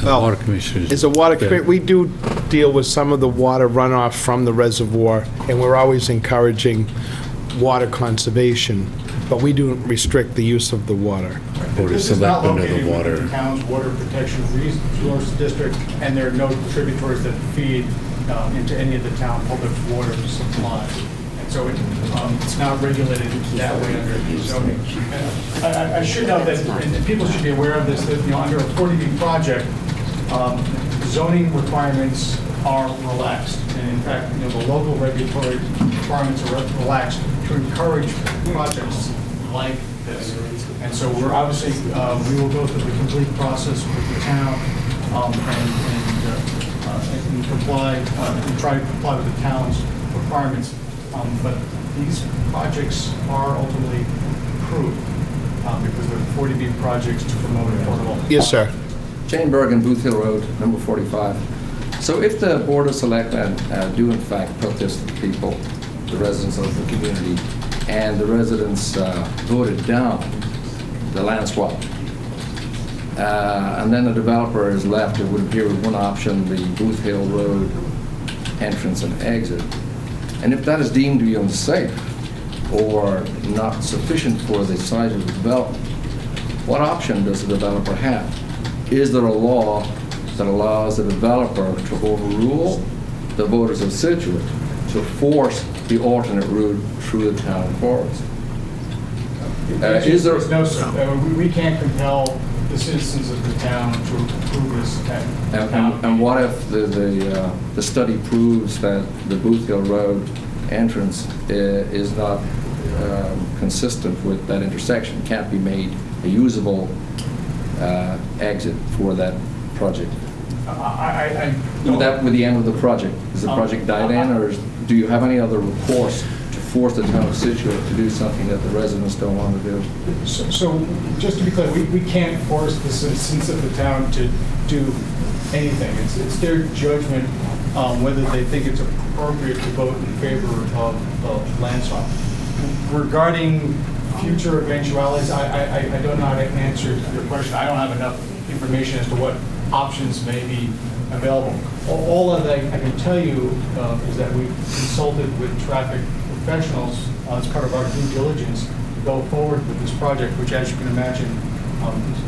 Well, Water commissioners. as a water committee, we do deal with some of the water runoff from the reservoir, and we're always encouraging water conservation, but we do restrict the use of the water. This is not located within the town's water protection resource district, and there are no tributaries that feed into any of the town public water supply. And so it's not regulated that way under zoning. I should note that, and people should be aware of this, that under a 40B project, zoning requirements are relaxed. And in fact, the local regulatory requirements are relaxed to encourage projects like this. And so we're obviously, we will go through the complete process with the town and comply, and try to comply with the town's requirements. But these projects are ultimately approved because they're 40B projects to promote affordable. Yes, sir. Jane Bergen, Booth Hill Road, number 45. So if the Board of Selectmen do in fact protest the people, the residents of the community, and the residents voted down the land swap, and then the developer is left, it would appear with one option, the Booth Hill Road entrance and exit. And if that is deemed to be unsafe or not sufficient for the size of the development, what option does the developer have? Is there a law that allows the developer to overrule the voters of Scituate to force the alternate route through the town forest? Is there... No, sir. We can't compel the citizens of the town to approve this. And what if the study proves that the Booth Hill Road entrance is not consistent with that intersection, can't be made a usable exit for that project? With the end of the project, is the project die then, or do you have any other recourse to force the town of Scituate to do something that the residents don't want to do? So just to be clear, we can't force the citizens of the town to do anything. It's their judgment whether they think it's appropriate to vote in favor of land swap. Regarding future eventualities, I don't know how to answer your question. I don't have enough information as to what options may be available. All that I can tell you is that we consulted with traffic professionals as part of our due diligence to go forward with this project, which, as you can imagine,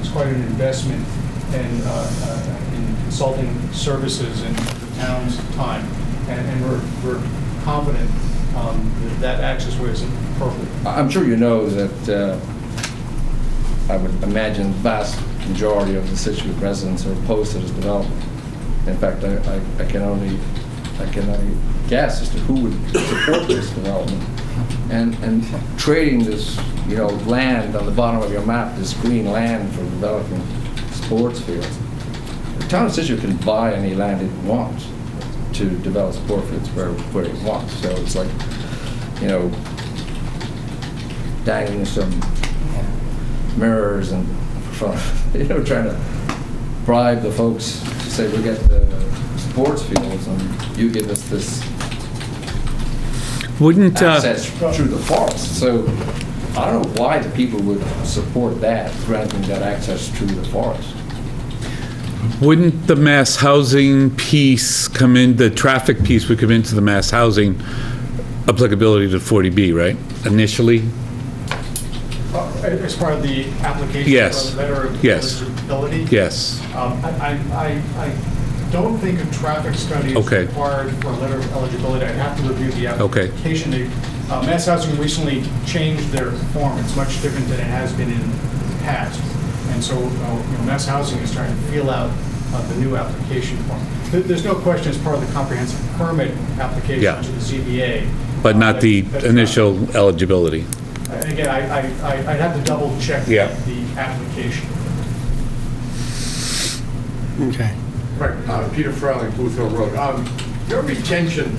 is quite an investment in consulting services and the town's time. And we're confident that access way is appropriate. I'm sure you know that I would imagine the vast majority of the Scituate residents are opposed to this development. In fact, I can only guess as to who would support this development. And trading this, land on the bottom of your map, this green land for developing sports fields. The town of Scituate can buy any land it wants to develop sport fields where it wants. So it's like, dangling some mirrors and trying to bribe the folks to say we get the sports fields and you give us this access through the forest. So I don't know why the people would support that, granting that access through the forest. Wouldn't the mass housing piece come in, the traffic piece would come into the mass housing applicability to 40B, right, initially? As part of the application? Yes. For the letter of Yes. eligibility? Yes. I don't think a traffic study is Okay. required for a letter of eligibility. I'd have to review the Okay. application. Mass Housing recently changed their form. It's much different than it has been in the past. And so, Mass Housing is trying to feel out the new application form. There's no question as part of the comprehensive permit application Yeah. to the ZBA. But not the that's initial eligibility? And again, I'd have to double check Yeah. the application. Okay. Right, Peter Farrelly, Booth Hill Road. Your retention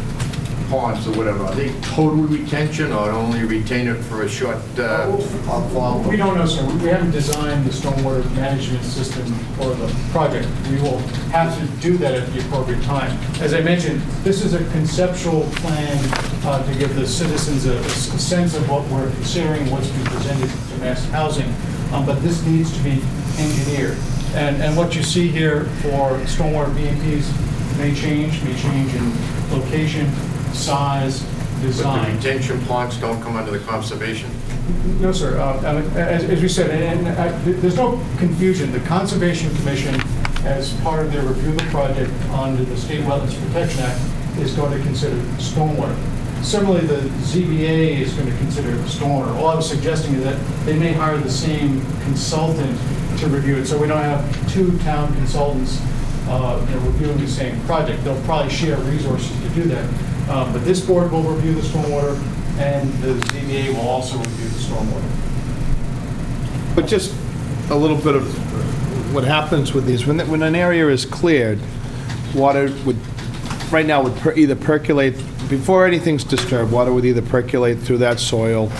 ponds or whatever, are they total retention or only retain it for a short fall? We don't know, sir. We haven't designed the stormwater management system for the project. We will have to do that at the appropriate time. As I mentioned, this is a conceptual plan to give the citizens a sense of what we're considering, what's been presented to mass housing, but this needs to be engineered. And what you see here for stormwater BMPs may change in location, size, design. But the retention ponds don't come under the conservation? No, sir. As we said, and there's no confusion. The Conservation Commission, as part of their review of the project under the State Wetlands Protection Act, is going to consider stormwater. Similarly, the ZBA is going to consider stormwater. All I was suggesting is that they may hire the same consultant to review it, so we don't have two town consultants reviewing the same project. They'll probably share resources to do that. But this board will review the stormwater, and the ZBA will also review the stormwater. But just a little bit of what happens with these, when an area is cleared, water would, right now, would either percolate, before anything's disturbed, water would either percolate through that soil,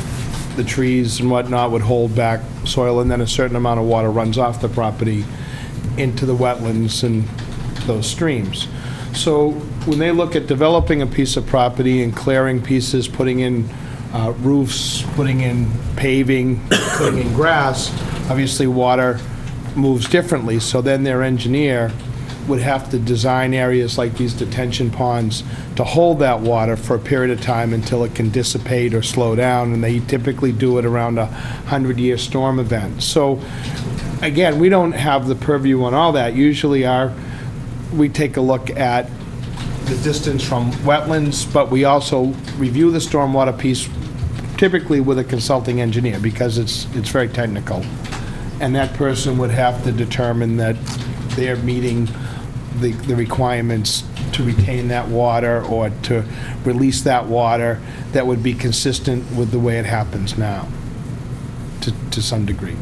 the trees and whatnot would hold back soil, and then a certain amount of water runs off the property into the wetlands and those streams. So when they look at developing a piece of property and clearing pieces, putting in roofs, putting in paving, putting in grass, obviously water moves differently. So then their engineer would have to design areas like these detention ponds to hold that water for a period of time until it can dissipate or slow down, and they typically do it around a 100-year storm event. So again, we don't have the purview on all that. Usually we take a look at the distance from wetlands, but we also review the stormwater piece typically with a consulting engineer because it's very technical. And that person would have to determine that they're meeting the requirements to retain that water or to release that water that would be consistent with the way it happens now, to some degree.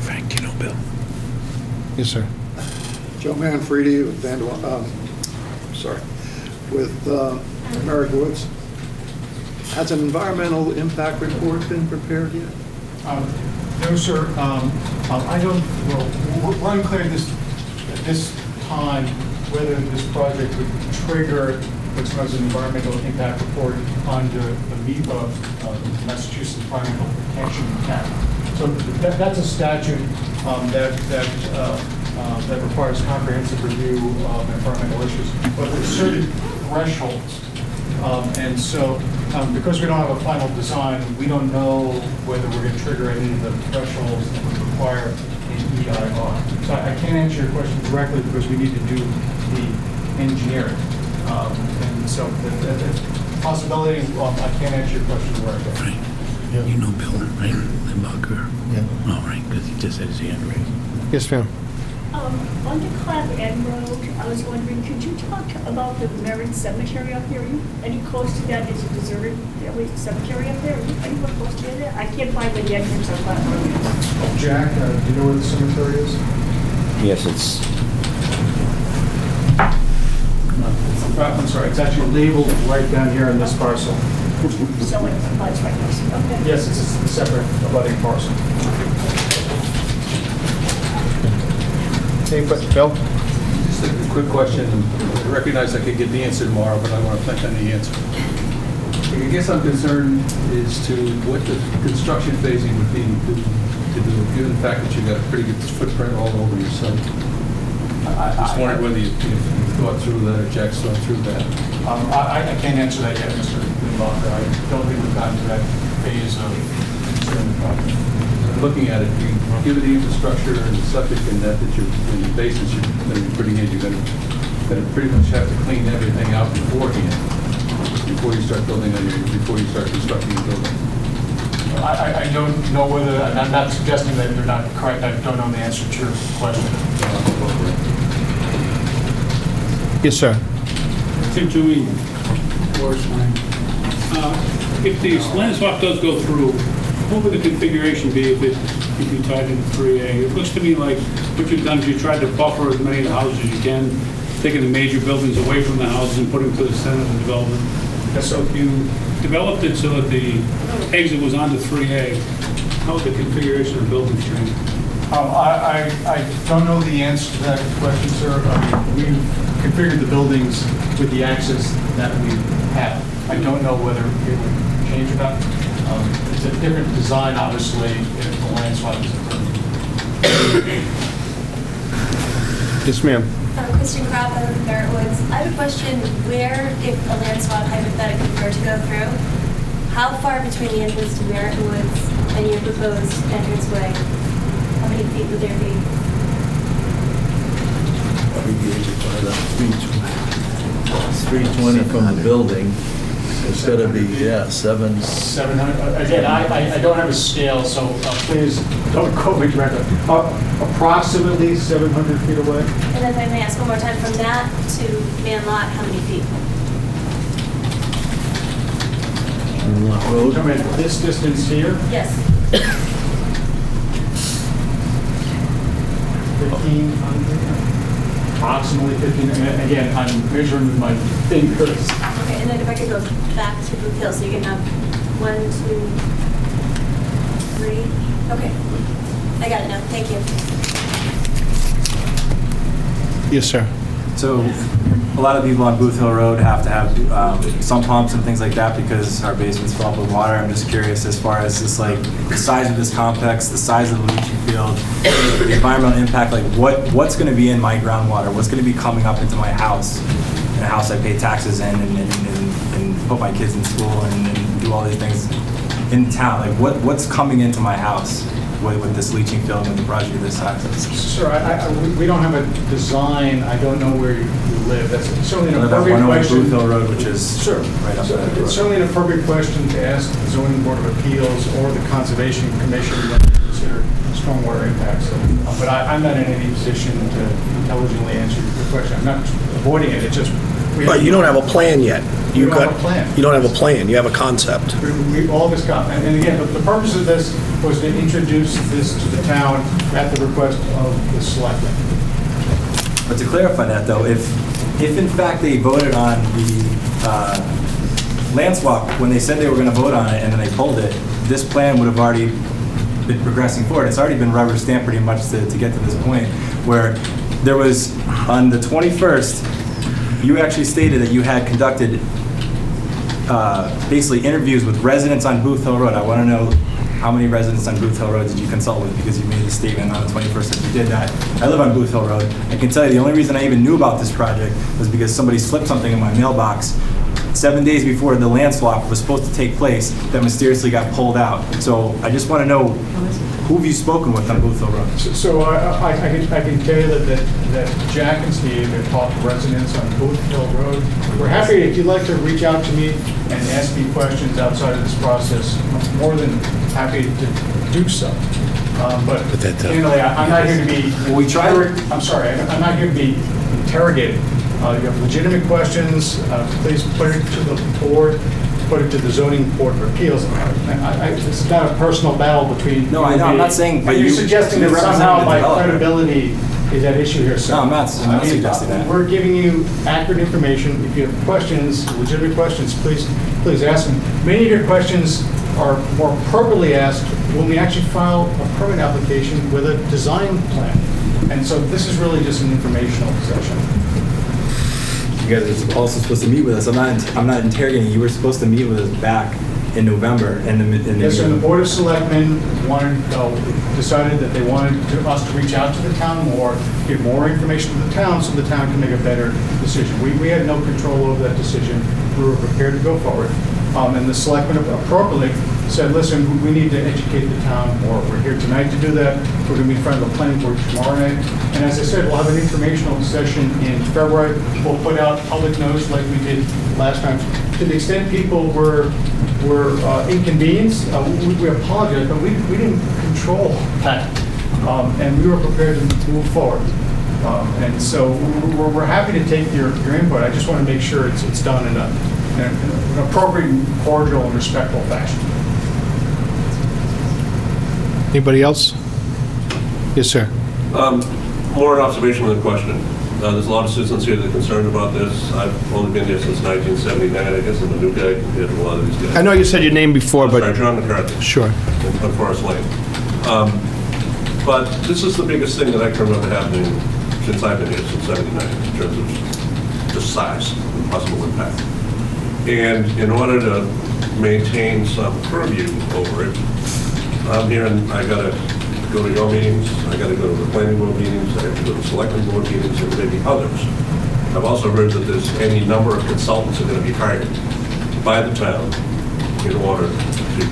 Frank, do you know Bill? Yes, sir. Joe Manfredi with Merrick Woods. Has an environmental impact report been prepared yet? No, sir. I don't, we're unclear at this time whether this project would trigger what's known as an environmental impact report under the MEPA, Massachusetts Environmental Protection Act. So that's a statute that requires comprehensive review of environmental issues, but there's certain thresholds. And so, because we don't have a final design, we don't know whether we're going to trigger any of the thresholds that would require an EIR. So I can't answer your question directly because we need to do the engineering. And so that's a possibility. I can't answer your question directly. Frank, you know Bill, right? Limbacher? Yeah. All right, because he just had his hand raised. Yes, ma'am. On the Clap End Road, I was wondering, could you talk about the Merritt Cemetery up there? Are you any close to that? Is a deserted cemetery up there? Are you anywhere close to that? I can't find where the entrance on Clap Road is. Jack, do you know where the cemetery is? Yes, it's... I'm sorry, it's actually labeled right down here in this parcel. So it's right next to it, okay. Yes, it's a separate abutting parcel. Any questions, Bill? Just a quick question. I recognize I could get the answer tomorrow, but I want to thank on the answer. I guess I'm concerned as to what the construction phasing would be to do, given the fact that you've got a pretty good footprint all over your site. Just wondered whether you thought through that, or Jack's thought through that. I can't answer that yet, Mr. Lindbacher. I don't think we've gotten to that phase of considering the project. Looking at it, given the infrastructure and the septic and that you're, in the basements you're going to be putting in, you're going to pretty much have to clean everything out beforehand, before you start before you start constructing the building. I don't know whether, and I'm not suggesting that you're not correct, I don't know the answer to your question. Yes, sir. Tim Toohey, Forest Line. If the land swap does go through, what would the configuration be if you tied into 3A? It looks to me like what you've done is you tried to buffer as many of the houses as you can, taking the major buildings away from the houses and putting them to the center of the development. So if you developed it so that the exit was onto 3A, how would the configuration of the buildings change? I don't know the answer to that question, sir. We've configured the buildings with the access that we have. I don't know whether it would change or not. It's a different design, obviously, if the land swap is approved. Yes, ma'am. Kristen Kropp, I live in Barrett Woods. I have a question. Where, if a land swap hypothetically were to go through, how far between the entrance to Barrett Woods and your proposed entranceway? How many feet would there be? It's 320 from the building. It's got to be, yeah, 700. Again, I don't have a scale, so please don't quote me directly. Approximately 700 feet away. And then if I may ask one more time, from that to man lot, how many feet? Road. I mean, this distance here? Yes. 1,500, approximately 15. Again, I'm measuring with my fingers. Okay, and then if I could go back to Blue Hill, so you can have 1, 2, 3. Okay, I got it now. Thank you. Yes, sir. So a lot of people on Booth Hill Road have to have sump pumps and things like that because our basements fill up with water. I'm just curious as far as this, like, the size of this complex, the size of the leaching field, the environmental impact, like what's going to be in my groundwater, what's going to be coming up into my house, in a house I pay taxes in and put my kids in school and do all these things in town. Like what's coming into my house with this leaching field and with the project of this size? Sir, we don't have a design. I don't know where you live. That's certainly an appropriate question. Booth Hill Road, which is sure. Right up there. It's certainly an appropriate question to ask the Zoning Board of Appeals or the Conservation Commission when they consider stormwater impacts. But I'm not in any position to intelligently answer your question. I'm not avoiding it. It's just But you don't have a plan yet. You don't have a plan. You don't have a plan. You have a concept. We all this got, and again, the purpose of this was to introduce this to the town at the request of the selectmen. But to clarify that, though, if in fact they voted on the land swap, when they said they were going to vote on it and then they pulled it, this plan would have already been progressing forward. It's already been rubber stamped pretty much to get to this point where there was, on the 21st, you actually stated that you had conducted basically interviews with residents on Booth Hill Road. I want to know how many residents on Booth Hill Road did you consult with, because you made a statement on the 21st that you did that. I live on Booth Hill Road. I can tell you the only reason I even knew about this project was because somebody slipped something in my mailbox 7 days before the land swap was supposed to take place that mysteriously got pulled out. So I just want to know, who have you spoken with on Booth Hill Road? So I can tell you that Jack and Steve have talked to residents on Booth Hill Road. We're happy, if you'd like to reach out to me and ask me questions outside of this process, I'm more than happy to do so. But candidly, I'm not here to be. I'm sorry, I'm not here to be interrogated. You have legitimate questions, please put it to the board, put it to the Zoning Board of Appeals. It's not a personal battle between. No, I know, I'm not saying. Are you suggesting that somehow my credibility is at issue here, sir? No, I'm not suggesting that. We're giving you accurate information. If you have questions, legitimate questions, please ask them. Many of your questions are more appropriately asked when we actually file a permit application with a design plan. And so this is really just an informational session. You guys are also supposed to meet with us. I'm not interrogating you. You were supposed to meet with us back in November. Yes, and the Board of Selectmen wanted decided that they wanted us to reach out to the town more, give more information to the town so the town can make a better decision. We had no control over that decision. We were prepared to go forward. And the selectmen appropriately said, listen, we need to educate the town more. We're here tonight to do that. We're going to be in front of the planning board tomorrow night. And as I said, we'll have an informational session in February. We'll put out public notice like we did last time. To the extent people were inconvenienced, we apologize, but we didn't control that. And we were prepared to move forward. And so we're happy to take your input. I just want to make sure it's done in an appropriate, cordial, and respectful fashion. Anybody else? Yes, sir. More an observation than a question. There's a lot of citizens here that are concerned about this. I've only been here since 1979. I guess I'm a new guy compared to a lot of these guys. I know you said your name before, but... Sorry, John McCarthy. Sure. On Forest Lane. But this is the biggest thing that I can remember happening since I've been here, since 79, in terms of just size and possible impact. And in order to maintain some purview over it, I'm here and I got to go to your meetings, I got to go to the planning board meetings, I have to go to selectmen board meetings, and maybe others. I've also heard that there's any number of consultants that are going to be hired by the town in order to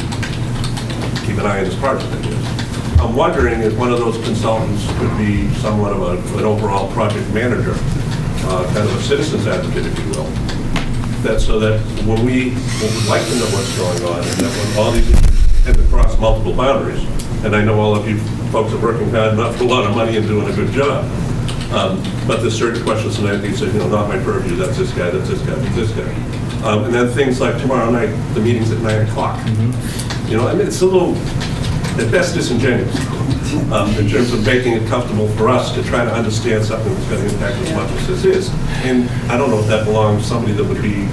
keep an eye on this project, I guess. I'm wondering if one of those consultants could be somewhat of an overall project manager, kind of a citizen's advocate, if you will. So that when we would like to know what's going on, and that when all these issues tend to cross multiple boundaries, and I know all of you folks are working hard, not for a lot of money and doing a good job, but there's certain questions tonight that you say, not my purview, that's this guy, that's this guy, that's this guy. And then things like tomorrow night, the meeting's at 9 o'clock. It's a little, at best, disingenuous in terms of making it comfortable for us to try to understand something that's going to impact as much as this is. And I don't know if that belongs to somebody that would be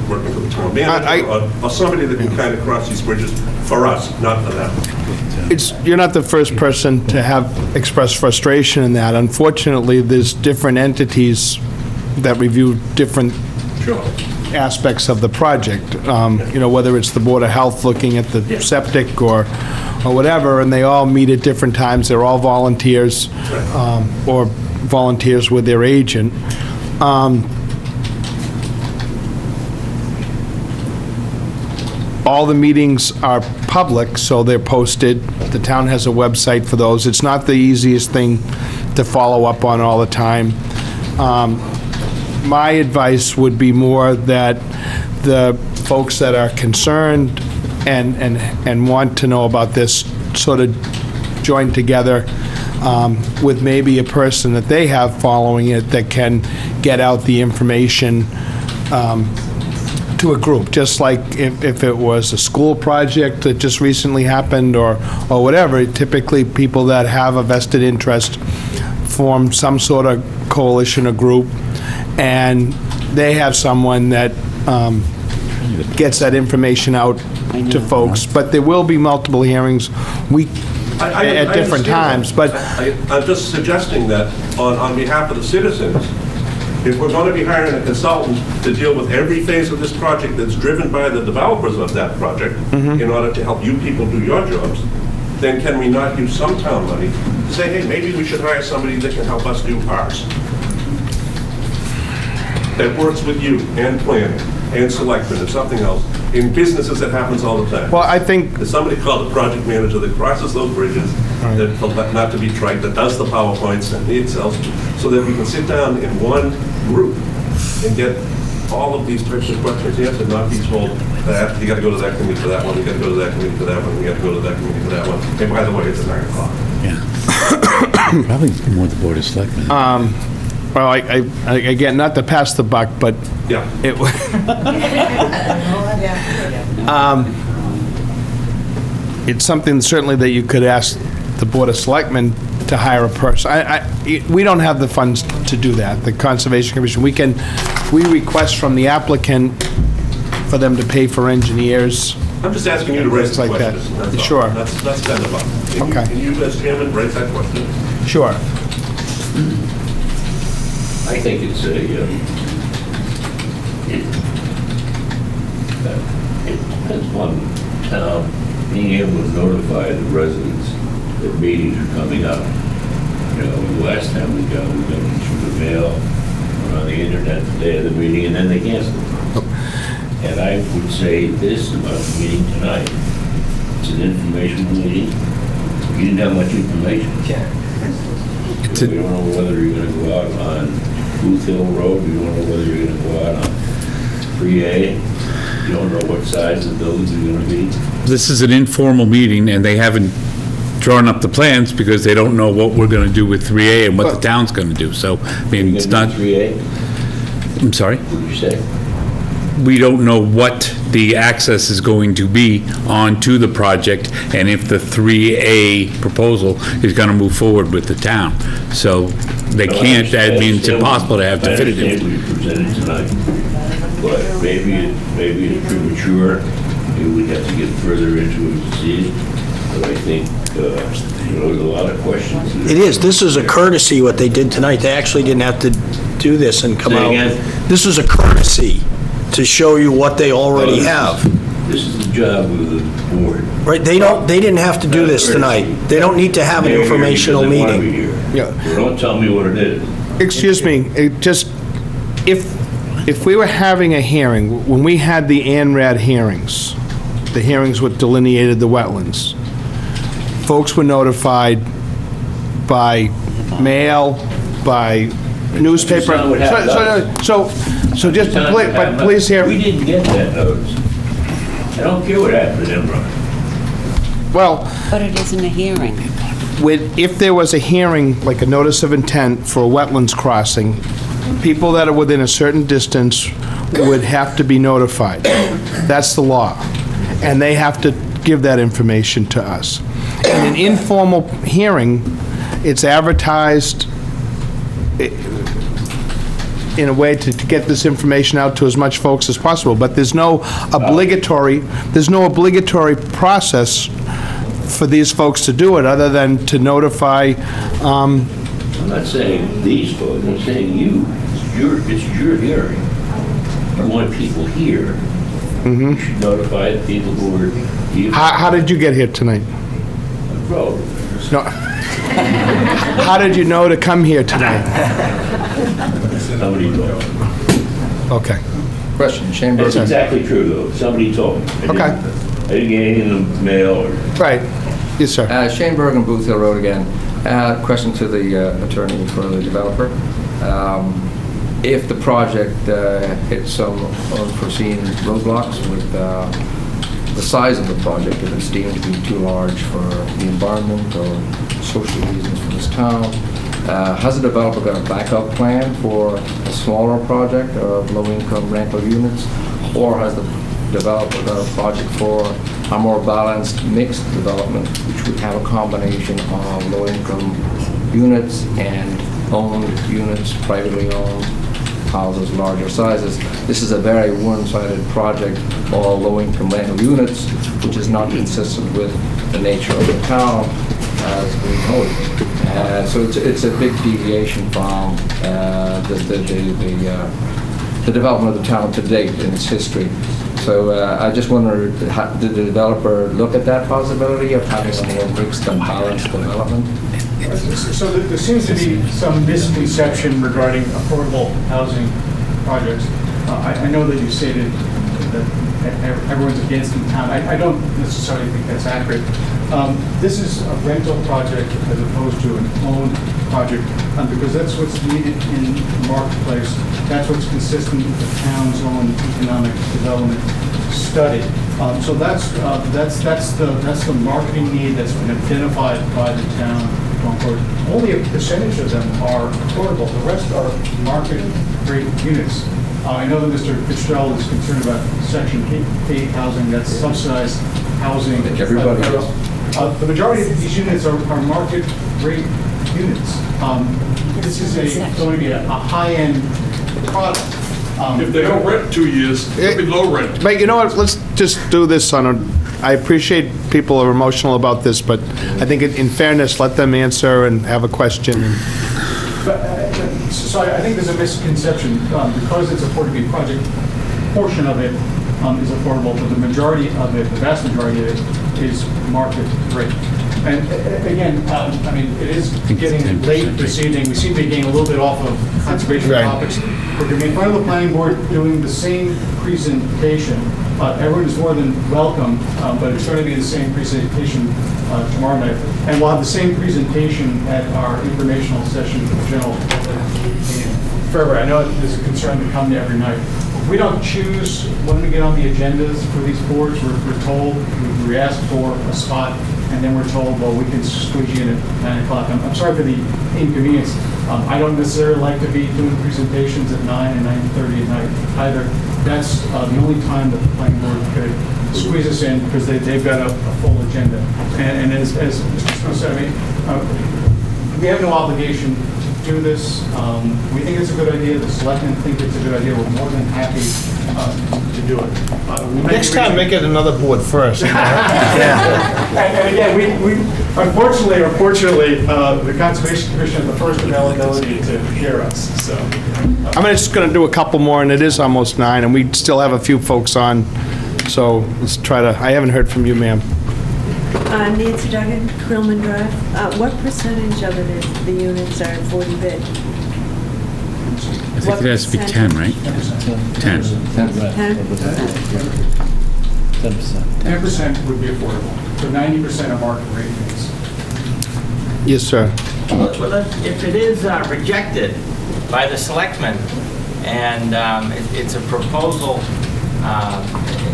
working for the town manager or somebody that can kind of cross these bridges for us, not for them. You're not the first person to have expressed frustration in that. Unfortunately, there's different entities that review different aspects of the project. Whether it's the Board of Health looking at the septic or whatever, and they all meet at different times. They're all volunteers or volunteers with their agent. All the meetings are public, so they're posted. The town has a website for those. It's not the easiest thing to follow up on all the time. My advice would be more that the folks that are concerned and want to know about this sort of join together with maybe a person that they have following it that can get out the information to a group, just like if it was a school project that just recently happened or whatever. Typically, people that have a vested interest form some sort of coalition or group, and they have someone that gets that information out to folks. But there will be multiple hearings at different times. But I'm just suggesting that on behalf of the citizens, if we're going to be hiring a consultant to deal with every phase of this project that's driven by the developers of that project in order to help you people do your jobs, then can we not use some town money to say, hey, maybe we should hire somebody that can help us do ours? That works with you and planning and selectmen and something else. In businesses, that happens all the time. Well, I think... There's somebody called the project manager that crosses those bridges, that, not to be trite, that does the PowerPoints and the Excels, so that we can sit down in one group and get all of these types of questions answered, not be told that you got to go to that committee for that one, you got to go to that committee for that one, you got to go to that committee for that one. And by the way, it's at 9 o'clock. Yeah. Probably more the Board of Selectmen. Well, again, not to pass the buck, but yeah, it's something certainly that you could ask the Board of Selectmen to hire a person. We don't have the funds to do that. The Conservation Commission, we request from the applicant for them to pay for engineers. I'm just asking you to raise the like question. that. Sure. That's kind of fun. Okay. Can you, as chairman, raise that question? Sure. I think it's it depends on being able to notify the residents that meetings are coming up. You know, the last time we got them through the mail, went on the internet the day of the meeting, and then they canceled. And I would say this about the meeting tonight. It's an informational meeting. We didn't have much information. We don't know whether you're going to go out on Booth Hill Road. We don't know whether you're going to go out on 3A. You don't know what size the buildings are going to be. This is an informal meeting, and they haven't drawn up the plans because they don't know what we're going to do with 3A and what the town's going to do. So, I mean, it's not... 3A? I'm sorry? What did you say? We don't know what the access is going to be onto the project and if the 3A proposal is going to move forward with the town. So they can't, that means it's impossible to have definitive. I understand what you presented tonight, but maybe it's premature. Maybe we have to get further into it to see it. But I think, there's a lot of questions. It is. This is a courtesy, what they did tonight. They actually didn't have to do this and come Say out. again? This is a courtesy to show you what they already have. This is the job of the board. Right, they didn't have to do this tonight. They don't need to have an informational meeting. Yeah. Don't tell me what it is. Excuse me, if we were having a hearing, when we had the ANRAD hearings, the hearings what delineated the wetlands, folks were notified by mail, by newspaper. So just, but please hear. We didn't get that notice. I don't care what happened to them. Well. But it isn't a hearing. If there was a hearing, like a notice of intent for a wetlands crossing, people that are within a certain distance would have to be notified. That's the law. And they have to give that information to us. In an informal hearing, it's advertised in a way to get this information out to as much folks as possible, but there's no obligatory process for these folks to do it, other than to notify. I'm not saying these folks, I'm saying you. It's your hearing. You want people here. You should notify the people who are here. How did you get here tonight? Road. No. How did you know to come here tonight? Somebody told me. Okay. Question, Shane That's Bergen. exactly true, though. Somebody told me. Okay. I didn't get anything in the mail or... Right. Yes, sir. Shane Bergen, Booth Hill Road again. Question to the attorney for the developer. If the project hits some unforeseen roadblocks with the size of the project, if it's deemed to be too large for the environment or social reasons for this town, has the developer got a backup plan for a smaller project of low-income rental units, or has the developer got a project for a more balanced mixed development, which would have a combination of low-income units and owned units, privately owned houses, larger sizes? This is a very one-sided project, all low-income rental units, which is not consistent with the nature of the town as we know it. So it's a big deviation from the development of the town to date in its history. So I just wonder, did the developer look at that possibility of having a more mixed and balanced development? So there seems to be some misconception regarding affordable housing projects. I know that you stated that everyone's against in town. I don't necessarily think that's accurate. This is a rental project as opposed to an owned project, because that's what's needed in the marketplace. That's what's consistent with the town's own economic development study. So that's the marketing need that's been identified by the town going forward. Only a percentage of them are affordable. The rest are market rate units. I know that Mr. Fitzgerald is concerned about Section 8 housing, that's subsidized housing. Like everybody else. The majority of these units are market rate units. This is going to be a high-end product. If they don't rent 2 years, it'll be low rent. But you know what, let's just do this I appreciate people are emotional about this, but I think in fairness, let them answer and have a question. So I think there's a misconception, because it's a 40B project, a portion of it is affordable, but the majority of it, the vast majority of it, is market rate. And again, I mean, it is getting late this evening. We seem to be getting a little bit off of conservation topics. We're going to be in front of the planning board doing the same presentation. Everyone is more than welcome, but it's going to be the same presentation tomorrow night. And we'll have the same presentation at our informational session for the general public. Forever, I know there's a concern to come to every night. We don't choose when we get on the agendas for these boards. We're told, we ask for a spot, and then we're told, well, we can squeeze you in at 9 o'clock. I'm sorry for the inconvenience. I don't necessarily like to be doing presentations at 9 and 9:30 at night either. That's the only time that the planning board could squeeze us in, because they've got a full agenda. And as Mr. Smith said, I mean, we have no obligation to do this. We think it's a good idea. The selectmen think it's a good idea. We're more than happy to do it. Next time, make it another board first. And again, we unfortunately or fortunately, the Conservation Commission has the first availability to hear us, so. I'm just going to do a couple more, and it is almost 9, and we still have a few folks on, so let's try to, I haven't heard from you, ma'am. Nancy Duggan, Quillman Drive. What percentage of it is the units are 40 bid? I think it has to be 10, right? 10. 10% would be affordable, so 90% of market rate is. Yes, sir. Well, if it is rejected by the selectmen, and it's a proposal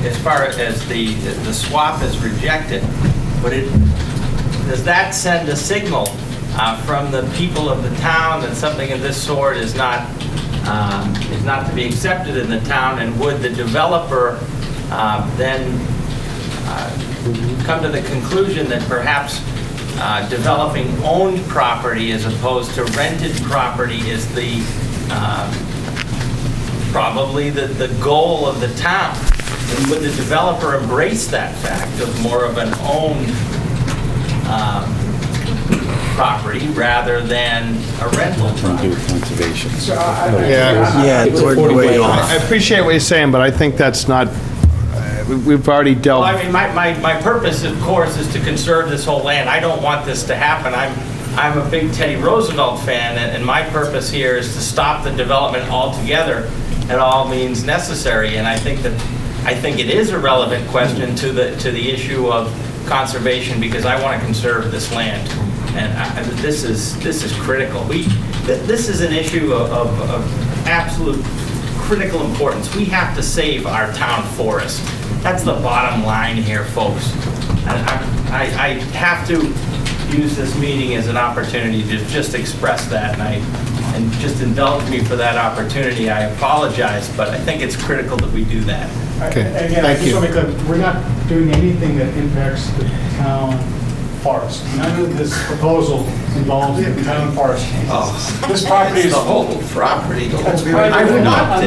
as far as the swap is rejected, does that send a signal from the people of the town that something of this sort is not to be accepted in the town, and would the developer then come to the conclusion that perhaps developing owned property as opposed to rented property is probably the goal of the town? And would the developer embrace that fact of more of an owned property rather than a rental property? Conservation. I appreciate what you're saying, but I think that's not, we've already dealt. Well, I mean, my purpose, of course, is to conserve this whole land. I don't want this to happen. I'm a big Teddy Roosevelt fan, and my purpose here is to stop the development altogether at all means necessary. And I think it is a relevant question to the issue of conservation, because I want to conserve this land, and this is critical. This is an issue of absolute critical importance. We have to save our town forest. That's the bottom line here, folks. And I have to use this meeting as an opportunity to just express that, and just indulge me for that opportunity. I apologize, but I think it's critical that we do that. Okay, Again, I just want to make clear, we're not doing anything that impacts the town forest. None of this proposal involves the town forest. This property is... The whole property. I would not...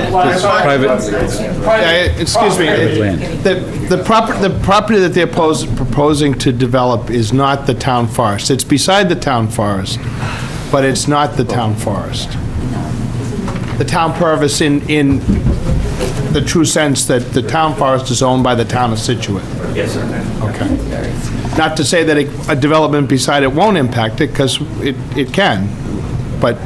Excuse me, the property that they're proposing to develop is not the town forest. It's beside the town forest, but it's not the town forest. The town forest in the true sense that the town forest is owned by the town of Scituate. Yes, sir. Okay. Not to say that a development beside it won't impact it, because it can, but...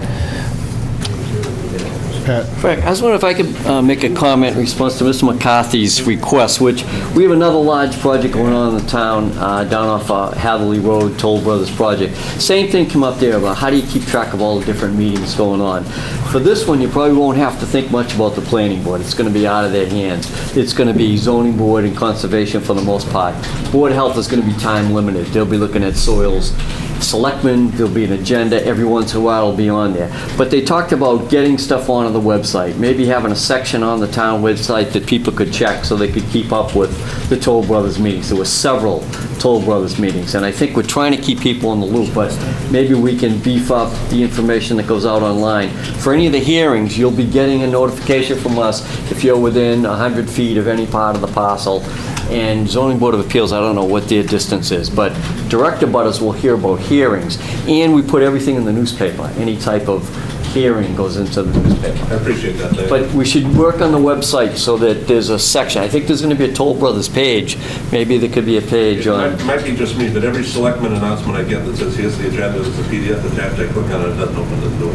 Frank, I was wondering if I could make a comment in response to Mr. McCarthy's request, which we have another large project going on in the town down off Hatherley Road, Toll Brothers project. Same thing come up there about how do you keep track of all the different meetings going on. For this one, you probably won't have to think much about the planning board. It's going to be out of their hands. It's going to be zoning board and conservation for the most part. Board of Health is going to be time limited. They'll be looking at soils. Selectmen, there'll be an agenda, every once in a while it'll be on there. But they talked about getting stuff onto the website, maybe having a section on the town website that people could check so they could keep up with the Toll Brothers meetings. There were several Toll Brothers meetings, and I think we're trying to keep people in the loop, but maybe we can beef up the information that goes out online. For any of the hearings, you'll be getting a notification from us if you're within 100 feet of any part of the parcel. And Zoning Board of Appeals, I don't know what their distance is, but direct abutters will hear about hearings. And we put everything in the newspaper, any type of hearing goes into the newspaper. I appreciate that. Thank you. But we should work on the website so that there's a section. I think there's going to be a Toll Brothers page. Maybe there could be a page It on... might be just me, but every selectman announcement I get that says, here's the agenda, there's a PDF attached, I click on it, it doesn't open the door.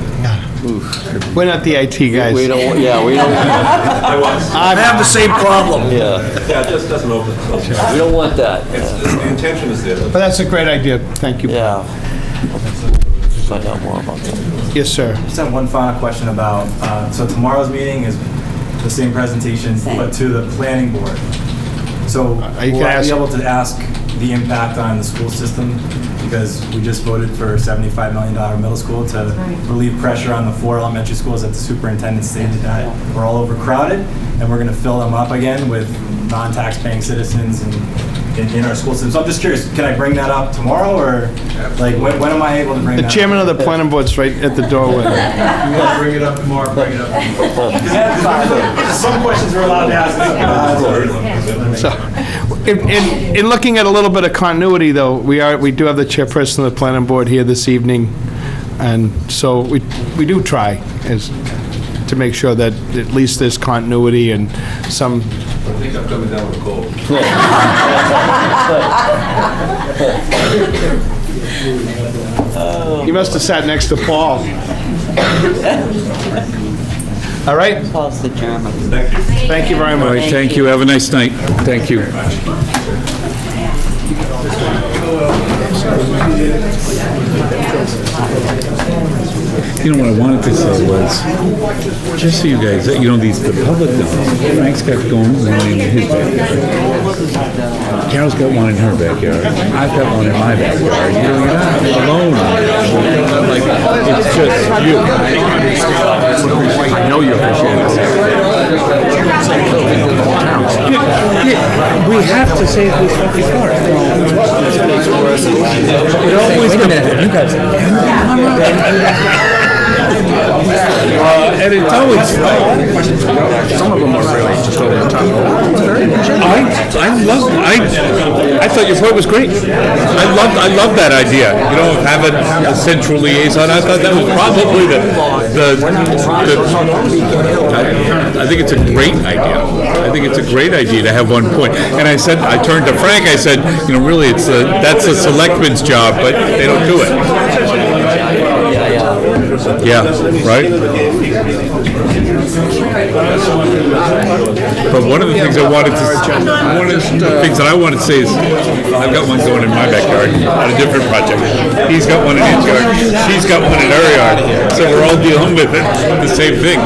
We're not the IT guys. We don't, yeah, we don't... I have the same problem. Yeah, Yeah, it just doesn't open. we don't want that. The intention is there. But that's a great idea. Thank you. Yeah. Find out more about that. Yes, sir. Just have one final question about, so tomorrow's meeting is the same presentation, but to the planning board. So will I be able to ask the impact on the school system? Because we just voted for a $75 million middle school to relieve pressure on the 4 elementary schools that the superintendent stated that we're all overcrowded, and we're going to fill them up again with non-tax-paying citizens in our school system. So I'm just curious, can I bring that up tomorrow, or like when am I able to bring that up? The chairman of the planning board's right at the doorway. You want to bring it up tomorrow, bring it up tomorrow. Some questions we're allowed to ask. So, in looking at a little bit of continuity, though, we do have the chairperson of the planning board here this evening, and so we do try to make sure that at least there's continuity and some. I think I'm coming down with a cold. You must have sat next to Paul. All right? Paul's the chairman. Thank you. Thank you very much. All right, thank you. Have a nice night. Thank you. You know, what I wanted to say was, just so you guys, the public knows, Frank's got one in his backyard. Carol's got one in her backyard. I've got one in my backyard. You're not alone. Like, it's just you. I know you appreciate it. We have to save this fucking park. It always you guys. And it's always some of them are really just over the top. I thought your point was great. I love that idea. You know, of having a central liaison. I thought that was probably I think it's a great idea. I think it's a great idea to have one point. And I turned to Frank. I said, you know, really, that's a selectman's job, but they don't do it. Yeah, right? But one of the things I wanted to say is, I've got one going in my backyard on a different project. He's got one in his yard. She's got one in her yard. So we're all dealing with it, the same thing.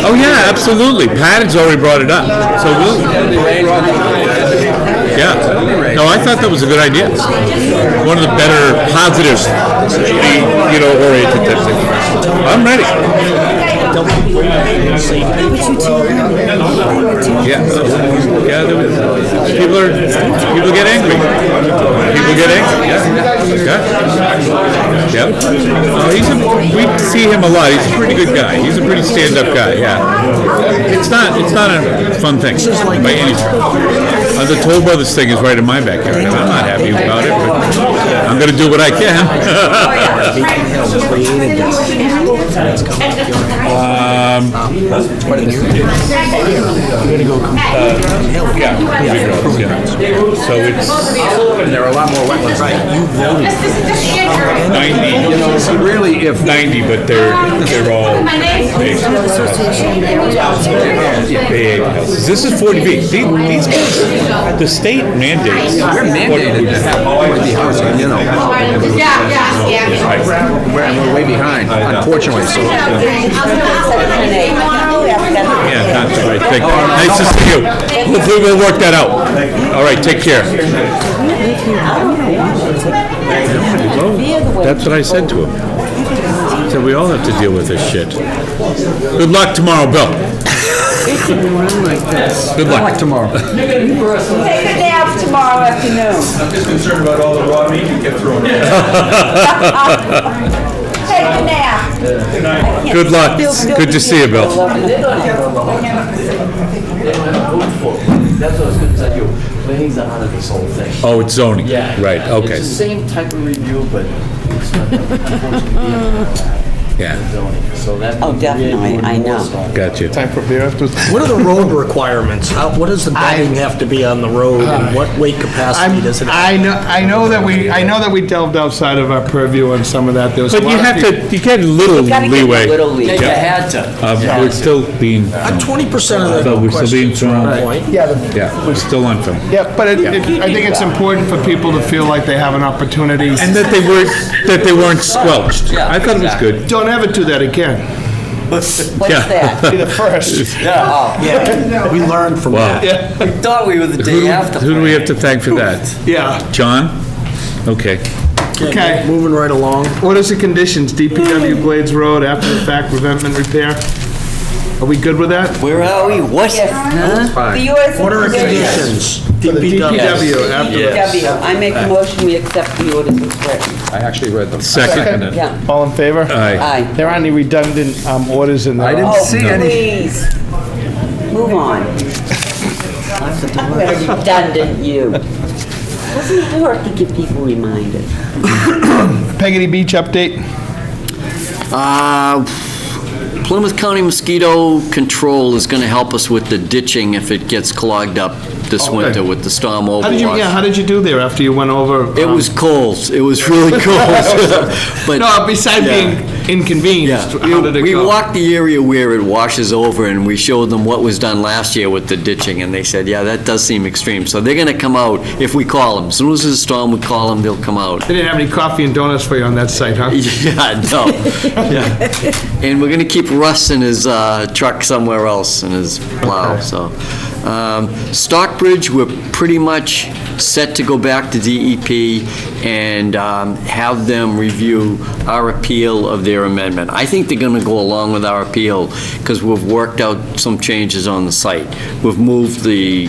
Oh yeah, absolutely. Pat has already brought it up. So yeah. No, I thought that was a good idea. One of the better positives, oriented type thing. I'm ready. Yeah. People get angry. Yeah. We see him a lot. He's a pretty good guy. He's a pretty stand-up guy. Yeah. It's not a fun thing by any stretch. The Toll Brothers thing is right in my backyard, and I'm not happy about it, but I'm going to do what I can. So it's... There are a lot more wetlands. Right. You voted. 90. Really, if 90, but they're all big. Big houses. This is 40B. These guys, the state mandates. We're mandated to have 40B housing, you know. We're way behind, unfortunately. So. Yeah, that's the right thing. Nice to see you. Hopefully we'll work that out. All right, take care. Well, that's what I said to him. I said, we all have to deal with this shit. Good luck tomorrow, Bill. Good luck. Tomorrow. Take a nap tomorrow afternoon. I'm just concerned about all the raw meat you get thrown in. Take a nap. Good luck. Good to see you, Bill. That's what I was going to tell you. Planning's out of this whole thing. Oh, it's zoning. Yeah. Right, okay. It's the same type of review, but Yeah, Oh, definitely, I know. gotcha. Time for beer afterwards? What are the road requirements? What does the bedding have to be on the road, and what weight capacity does it have? I know that we delved outside of our purview on some of that. There was a But you lot of have people- to, you get a little You gotta give leeway. a little leeway. Yeah, you had to. We're still being, 20% of but the we're still being questions are on thrown. point. Yeah, Yeah, we're still on film. yeah, but I think it's important for people to feel like they have an opportunity. And that they weren't squelched. Yeah, I thought it was exactly. good. Don't ever do that again. What's Yeah. that? Be the first. Yeah, we learned from Wow. that. We thought we were the day after. Who do we have to thank for that? Yeah, John? Okay. okay. Moving right along. What is the conditions? DPW Glades Road, after the fact, preventment repair? Are we good with that? Where are we? What? Yes. For yours What are and the for theirs. conditions? For the DPW, after the DPW, I make a motion, we accept the orders as written. I actually read them. Second. Yeah. All in favor? Aye. Aye. There aren't any redundant orders in there. I didn't Oh, see any. please. Move on. I'm redundant, you. Doesn't it work to give people reminders? Peggotty Beach update? Plymouth County Mosquito Control is going to help us with the ditching if it gets clogged up this Okay. winter with the storm How did you, overwash. how did you do there after you went over? It was cold. It was really cold. But No, besides yeah. being inconvenienced, how did it We go? walked the area where it washes over, and we showed them what was done last year with the ditching, and they said, yeah, that does seem extreme. So they're going to come out if we call them. As soon as there's a storm, we call them, they'll come out. They didn't have any coffee and donuts for you on that site, huh? Yeah, no. Yeah. And we're going to keep Russ in his truck somewhere else, in his plow, so. Stockbridge, we're pretty much set to go back to DEP and have them review our appeal of their amendment. I think they're going to go along with our appeal because we've worked out some changes on the site. We've moved the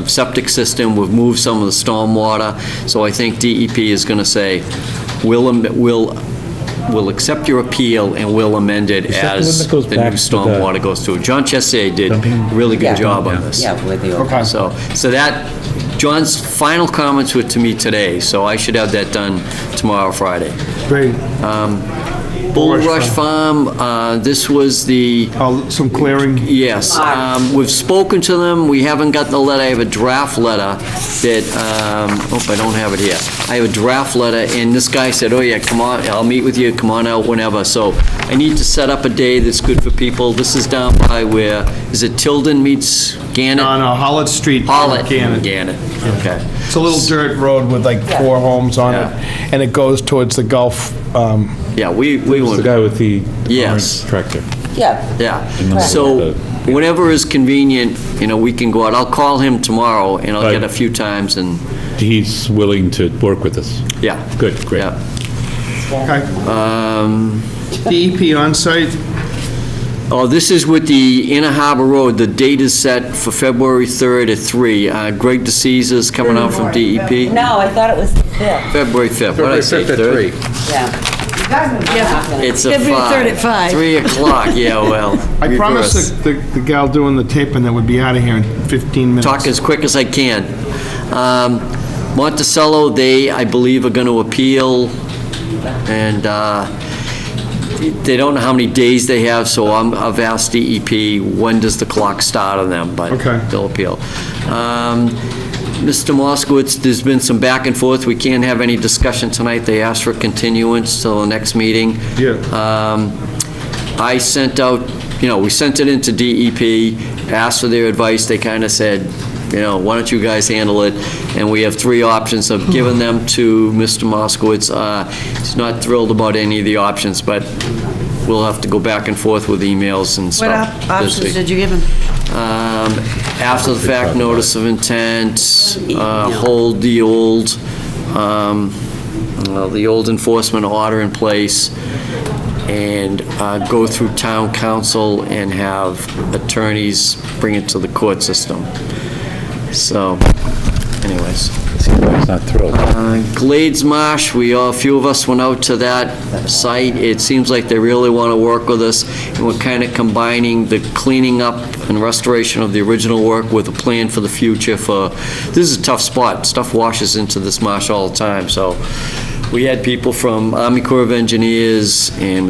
septic system, we've moved some of the stormwater, so I think DEP is going to say, we'll accept your appeal and we'll amend it Is that the as one that goes the back new to the- stormwater goes through. John Chessier did a really good job on this. Yeah, with the Okay. So that, John's final comments were to me today, so I should have that done tomorrow, Friday. Great. Bull Rush Farm, this was the, Some clearing? yes, we've spoken to them, we haven't got the letter, I have a draft letter that, I don't have it here. I have a draft letter, and this guy said, oh yeah, come on, I'll meet with you, come on out whenever. So I need to set up a day that's good for people. This is down by where, is it Tilden meets Gannett? No, Hollitt Street. Hollitt. Gannett. Gannett, okay. It's a little dirt road with like 4 homes on it, and it goes towards the Gulf. Yeah, we Who's the went, guy with the Yes. orange tractor? Yeah. yeah. Right. So whenever is convenient, we can go out. I'll call him tomorrow, and I'll Right. get a few times, and, He's willing to work with us. yeah. Good, great. Yeah. Okay. DEP on site? Oh, this is with the Inner Harbor Road. The date is set for February 3rd at 3. Greg DeCesa's coming out from DEP. No, I thought it was the 5th. February 5th. What did I say, February 5th 3rd? at 3. Yeah. It's a February 5. 3rd at 5. 3 o'clock, yeah, well, I reverse. promised the gal doing the taping that would be out of here in 15 minutes. Talk as quick as I can. Monticello, they, I believe, are going to appeal, and they don't know how many days they have, so I've asked DEP, when does the clock start on them, but Okay. they'll appeal. Mr. Moskowitz, there's been some back and forth. We can't have any discussion tonight. They asked for continuance till the next meeting. Yeah. I sent out, we sent it into DEP, asked for their advice. They kind of said, why don't you guys handle it? And we have 3 options. I've given them to Mr. Moskowitz. He's not thrilled about any of the options, but we'll have to go back and forth with emails and What stuff. this options week. did you give him? After the fact notice of intent, hold the old enforcement order in place, and go through town council and have attorneys bring it to the court system. So, anyways. He's not thrilled. Glades Marsh, a few of us went out to that site. It seems like they really want to work with us, and we're kind of combining the cleaning up and restoration of the original work with a plan for the future this is a tough spot. Stuff washes into this marsh all the time, so We had people from Army Corps of Engineers and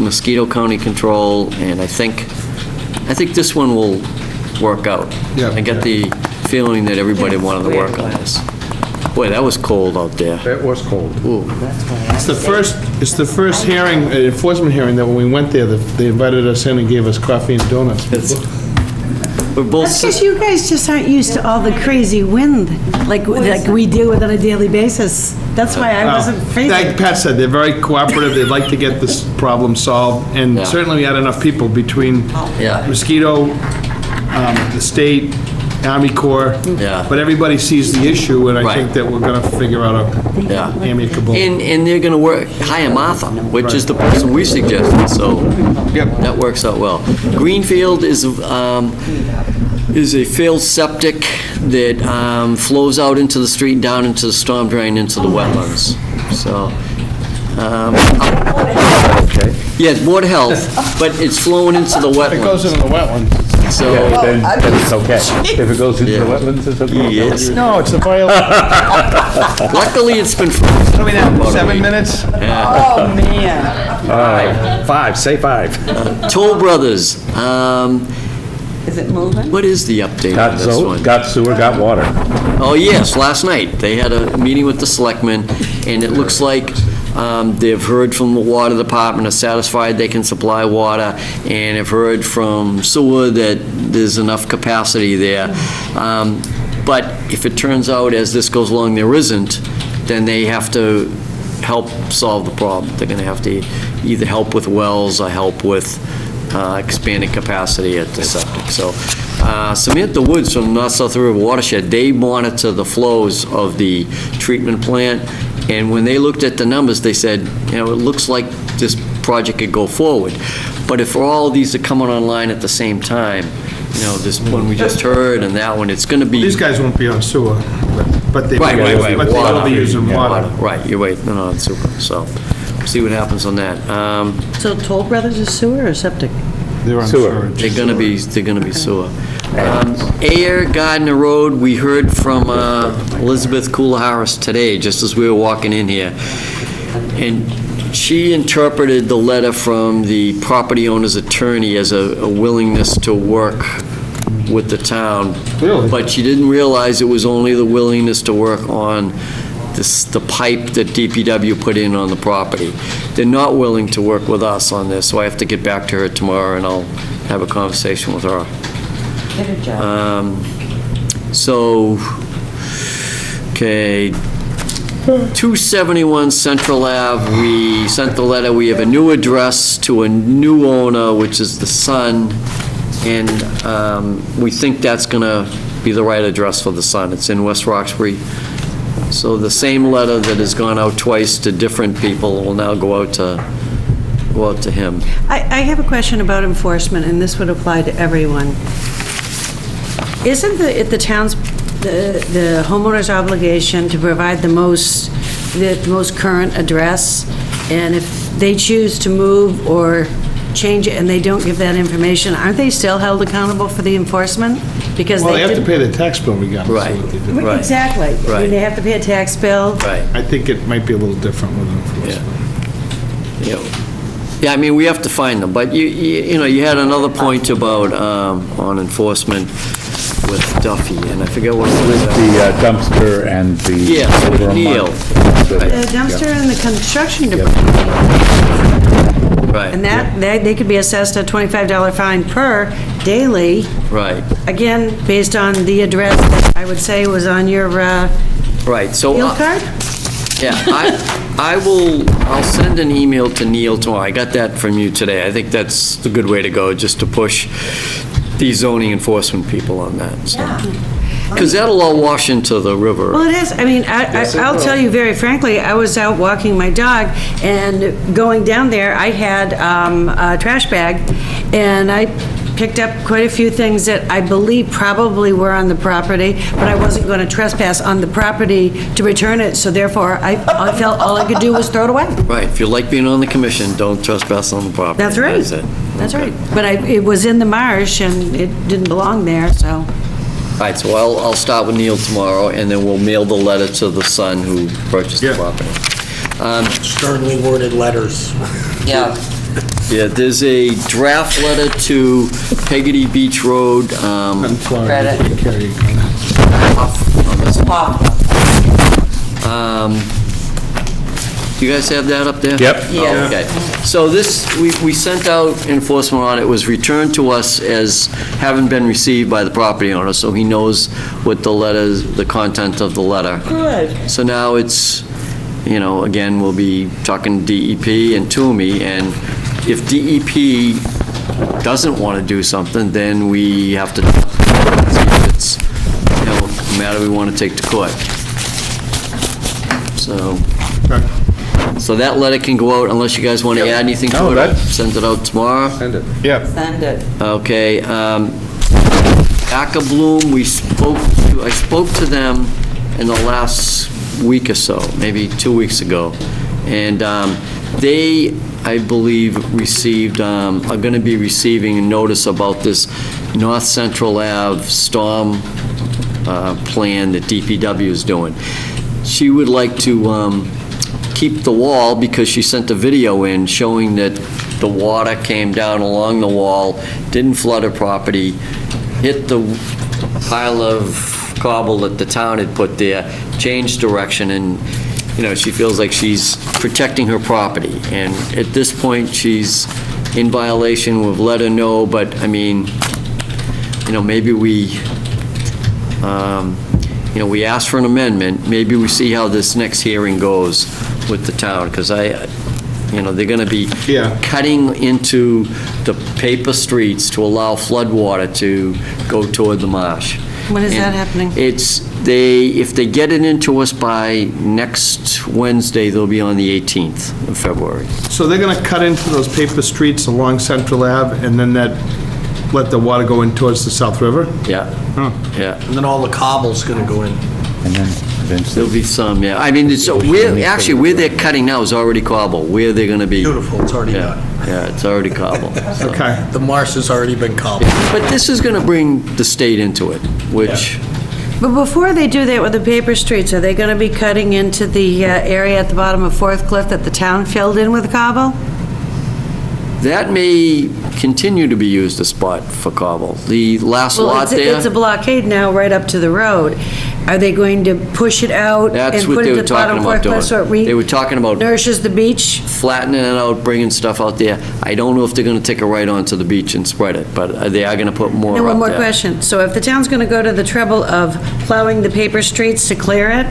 Mosquito County Control, and I think this one will work out. Yeah. I get the feeling that everybody wanted to work on this. Boy, that was cold out there. It was cold. Ooh. It's the first hearing, enforcement hearing, that when we went there, they invited us in and gave us coffee and donuts. We're both. That's because you guys just aren't used to all the crazy wind like we deal with on a daily basis. That's why I wasn't freezing. Like Pat said, they're very cooperative, they'd like to get this problem solved, and Yeah. certainly we had enough people between Yeah. Mosquito, the state, Army Corps. Yeah. But everybody sees the issue, and I think Right. that we're gonna figure out Yeah. a amicable. And they're gonna hire Martha, which is the person we suggested, so that works out well. Greenfield is a failed septic that flows out into the street, down into the storm drain, into the wetlands. So, yeah, it's Board of Health, but it's flowing into the wetlands. It goes into the wetlands. So, Then it's okay. If it goes into the wetlands, it's okay? yes. No, it's a violation. Luckily, it's been. What are we now, 7 minutes? Yeah. Oh, man. All right, 5, say 5. Toll Brothers, Is it moving? what is the update on this one? Got sewer, got water. Oh, yes, last night, they had a meeting with the selectmen, and it looks like they've heard from the water department, are satisfied they can supply water, and have heard from sewer that there's enough capacity there. But if it turns out, as this goes along, there isn't, then they have to help solve the problem. They're gonna have to either help with wells or help with expanding capacity at the septic. So Samantha Woods from North South River Watershed, they monitor the flows of the treatment plant, and when they looked at the numbers, they said, you know, it looks like this project could go forward. But if all of these are coming online at the same time, you know, this one we just heard and that one, it's gonna be... These guys won't be on sewer, but they Right. but they'll be using water. Right, you're right, no, it's super, so, we'll see what happens on that. So Toll Brothers is sewer or septic? They're on Sewer. sewer. They're gonna be sewer. Ayer Gardner Road, we heard from Elizabeth Coolaharis today, just as we were walking in here. And she interpreted the letter from the property owner's attorney as a willingness to work with the town. Really? But she didn't realize it was only the willingness to work on the pipe that DPW put in on the property. They're not willing to work with us on this, so I have to get back to her tomorrow and I'll have a conversation with her. Good job. So, okay, 271 Central Ave, we sent the letter, we have a new address to a new owner, which is the son, and we think that's gonna be the right address for the son. It's in West Roxbury. So the same letter that has gone out twice to different people will now go out to him. I have a question about enforcement, and this would apply to everyone. Isn't the town's, the homeowner's obligation to provide the most current address? And if they choose to move or change it and they don't give that information, aren't they still held accountable for the enforcement? Because Well, they have to didn't- pay the tax bill regardless Right. of what they do. Right. Exactly. I Right. mean, they have to pay a tax bill. Right. I think it might be a little different with enforcement. Yeah, I mean, we have to find them, but you know, you had another point about, on enforcement with Duffy, and I forget what it was. The dumpster and the... Yeah, over a Neil. month. The dumpster and the construction department. Right. And that, they could be assessed a $25 fine per daily, Right, again, based on the address that I would say was on your right, so... field card? Yeah, I'll send an email to Neil tomorrow. I got that from you today. I think that's the good way to go, just to push these zoning enforcement people on that, so. Because that'll all wash into the river. Well, it is. I mean, I'll tell you very frankly, I was out walking my dog, and going down there, I had a trash bag, and I picked up quite a few things that I believe probably were on the property, but I wasn't going to trespass on the property to return it, so therefore, I felt all I could do was throw it away. Right, if you like being on the commission, don't trespass on the property. That's right. That's it. That's right. But it was in the marsh, and it didn't belong there, so. All right, so I'll start with Neil tomorrow, and then we'll mail the letter to the son who purchased the property. Sternly worded letters. Yeah. Yeah, there's a draft letter to Peggotty Beach Road. You guys have that up there? Yep. Yeah. Okay. So this, we sent out enforcement on it. It was returned to us as having been received by the property owner, so he knows what the letters, the content of the letter. Good. So now it's, you know, again, we'll be talking DEP and Toomey, and if DEP doesn't want to do something, then we have to see if it's, you know, a matter we want to take to court. So that letter can go out unless you guys want to add anything to it. Send it out tomorrow. Send it. Yeah. Send it. Okay. Aca Bloom, I spoke to them in the last week or so, maybe 2 weeks ago, and they, I believe, are going to be receiving a notice about this North Central Ave storm plan that DPW is doing. She would like to keep the wall because she sent a video in showing that the water came down along the wall, didn't flood her property, hit the pile of cobble that the town had put there, changed direction, and, you know, she feels like she's protecting her property. And at this point, she's in violation. We've let her know, but, I mean, you know, maybe we asked for an amendment. Maybe we see how this next hearing goes with the town, because they're going to be cutting into the paper streets to allow flood water to go toward the marsh. When is that happening? If they get it into us by next Wednesday, they'll be on the 18th of February. So they're going to cut into those paper streets along Central Ave, and then let the water go in towards the South River? Yeah. Yeah. And then all the cobble's going to go in. And then eventually. There'll be some, yeah. I mean, so where they're cutting now is already cobble. Where they're going to be. Beautiful, it's already done. Yeah, it's already cobble. So. Okay. The marsh has already been cobbled. But this is going to bring the state into it, which... But before they do that with the paper streets, are they going to be cutting into the area at the bottom of Fourth Cliff that the town filled in with cobble? That may continue to be used as spot for cobble. The last lot there... It's a blockade now right up to the road. Are they going to push it out and put it at the bottom of Fourth Cliff so they were talking about nourishes the beach? Flattening it out, bringing stuff out there. I don't know if they're going to take a right onto the beach and spread it, but they are going to put more up there. One more question. So if the town's going to go to the trouble of plowing the paper streets to clear it,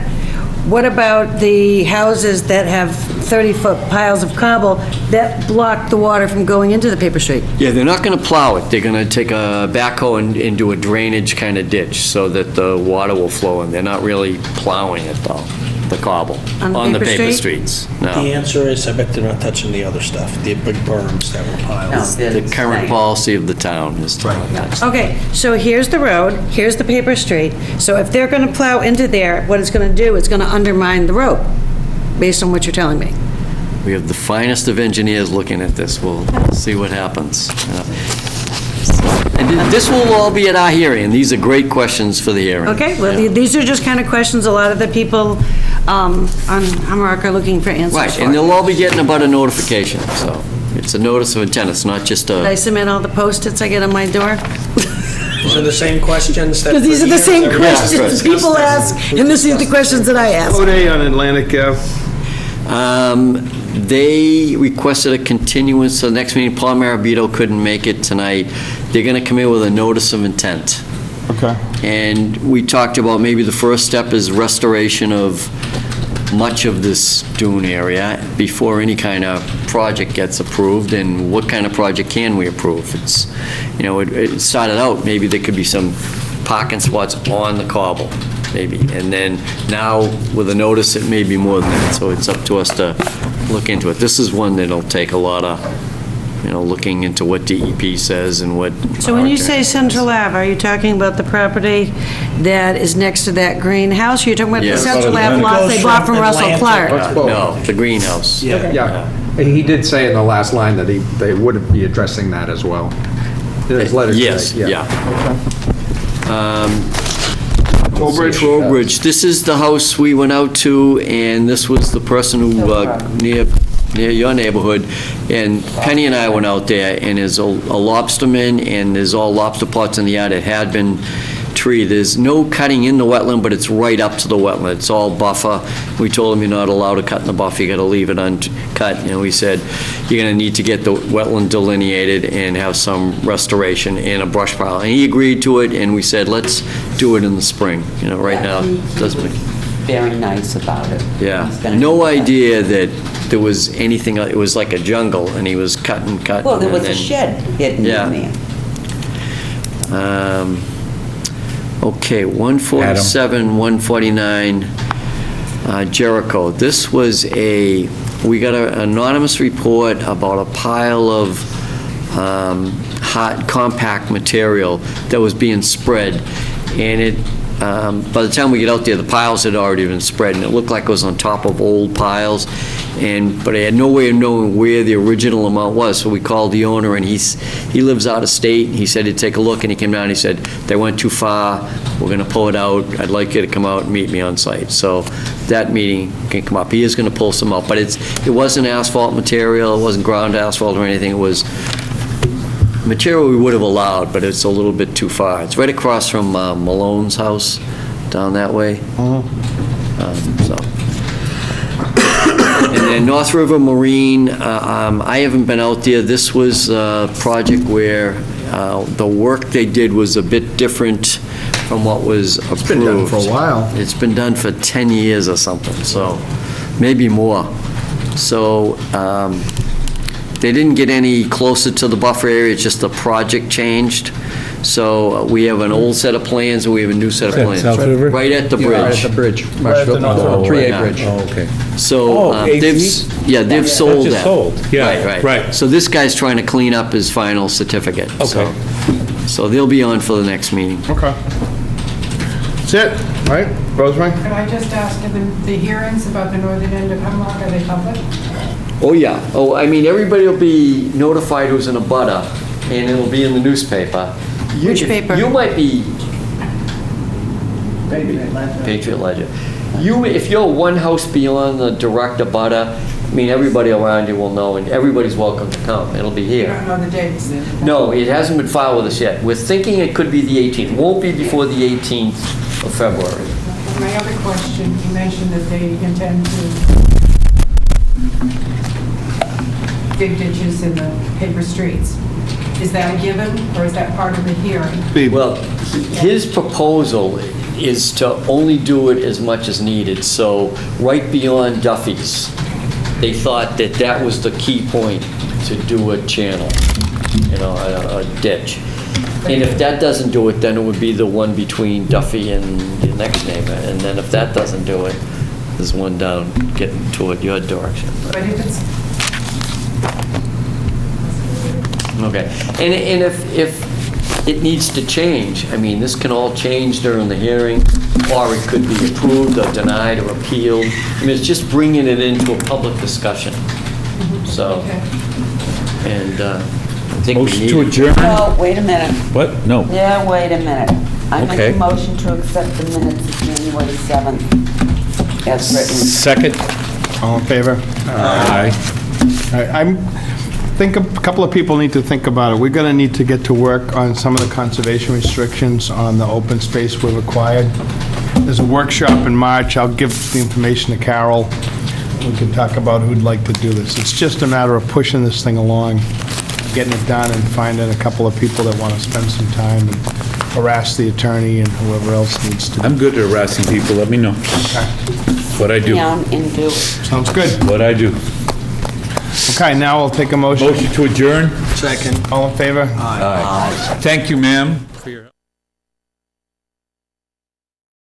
what about the houses that have 30-foot piles of cobble that block the water from going into the paper street? Yeah, they're not going to plow it. They're going to take a backhoe and do a drainage kind of ditch so that the water will flow in. They're not really plowing it, though, the cobble, on the paper streets. No. The answer is, I bet they're not touching the other stuff, the big berms that were piled. The current policy of the town is to not touch. Okay, so here's the road, here's the paper street. So if they're going to plow into there, what it's going to do, it's going to undermine the road, based on what you're telling me. We have the finest of engineers looking at this. We'll see what happens. And this will all be at our hearing. These are great questions for the hearing. Okay, well, these are just kind of questions a lot of the people on Humrock are looking for answers Right, for. and they'll all be getting about a notification, so it's a notice of intent. It's not just Did I a... submit all the Post-its I get on my door? These are the same questions that... Because these are the same Yeah, questions right. people ask, and this is the questions that I ask. Code A on Atlantic Ave. They requested a continuance to the next meeting. Paul Marabito couldn't make it tonight. They're going to come in with a notice of intent. Okay. And we talked about maybe the first step is restoration of much of this dune area before any kind of project gets approved, and what kind of project can we approve? It's, it started out, maybe there could be some parking spots on the cobble, maybe, and then now with a notice, it may be more than that, so it's up to us to look into it. This is one that'll take a lot of, looking into what DEP says and what... So when you say Central Ave, are you talking about the property that is next to that greenhouse? You're talking about the Yes. Central Ave lot they bought from Russell Clark? No, the greenhouse. Yeah. He did say in the last line that they would be addressing that as well. In his letter today. Yes, yeah. Trowbridge. This is the house we went out to, and this was the person who, near your neighborhood, and Penny and I went out there, and there's a lobsterman, and there's all lobster pots in the yard. It had been tree. There's no cutting in the wetland, but it's right up to the wetland. It's all buffer. We told him you're not allowed to cut in the buffer, you gotta leave it uncut. And we said, you're gonna need to get the wetland delineated and have some restoration and a brush pile. And he agreed to it, and we said, let's do it in the spring. You know, right now, it doesn't make... Very nice about it. Yeah, He's gonna no do that. idea that there was anything, it was like a jungle, and he was cutting. Well, there was and a then- shed hidden Yeah. in there. Okay, 147, 149, Jericho. This was we got an anonymous report about a pile of hot compact material that was being spread, and by the time we get out there, the piles had already been spread, and it looked like it was on top of old piles, but I had no way of knowing where the original amount was, so we called the owner, and he lives out of state. He said he'd take a look, and he came down and he said, they went too far, we're going to pull it out, I'd like you to come out and meet me on site. So that meeting can come up. He is going to pull some out, but it wasn't asphalt material, it wasn't ground asphalt or anything, it was material we would have allowed, but it's a little bit too far. It's right across from Malone's house, down that way. And then North River Marine, I haven't been out there. This was a project where the work they did was a bit different from what was approved. It's been done for a while. It's been done for 10 years or something, so maybe more. So they didn't get any closer to the buffer area, it's just the project changed. So we have an old set of plans and we have a new set of plans. South River? Right at the bridge. Right at the bridge. Right at the North River. 3A bridge. Oh, okay. So they've sold That's just that. sold, yeah, right. So this guy's trying to clean up his final certificate. Okay. So they'll be on for the next meeting. Okay. That's it, right? Rosemary? Could I just ask, the hearings about the northern end of Hemlock, are they public? Oh, yeah. Oh, I mean, everybody will be notified who's in a butter, and it'll be in the newspaper. Which paper? You might be Patriot Ledger. Patriot Ledger. If you're one house beyond the direct abutter, I mean, everybody around you will know, and everybody's welcome to come. It'll be You here. don't know the dates then? No, it hasn't been filed with us yet. We're thinking it could be the 18th. Won't be before the 18th of February. My other question, you mentioned that they intend to dig ditches in the paper streets. Is that a given, or is that part of the hearing? Well, his proposal is to only do it as much as needed, so right beyond Duffy's, they thought that that was the key point to do a channel, a ditch. And if that doesn't do it, then it would be the one between Duffy and the next neighbor, and then if that doesn't do it, there's one down getting toward your direction. But if it's, Okay, and if it needs to change, I mean, this can all change during the hearing, or it could be approved or denied or appealed. I mean, it's just bringing it into a public discussion. So, and I think we Motion need... to adjourn? No, wait a minute. What? No. Yeah, wait a minute. I make Okay. a motion to accept the minutes of January 7th as written. Second? All in favor? Aye. I think a couple of people need to think about it. We're going to need to get to work on some of the conservation restrictions on the open space we've acquired. There's a workshop in March. I'll give the information to Carol. We can talk about who'd like to do this. It's just a matter of pushing this thing along, getting it done, and finding a couple of people that want to spend some time and harass the attorney and whoever else needs to. I'm good at harassing people, let me know. What I do. Down and do it. Sounds good. What I do. Okay, now I'll take a motion. Motion to adjourn? Second. All in favor? Aye. Thank you, ma'am, for your...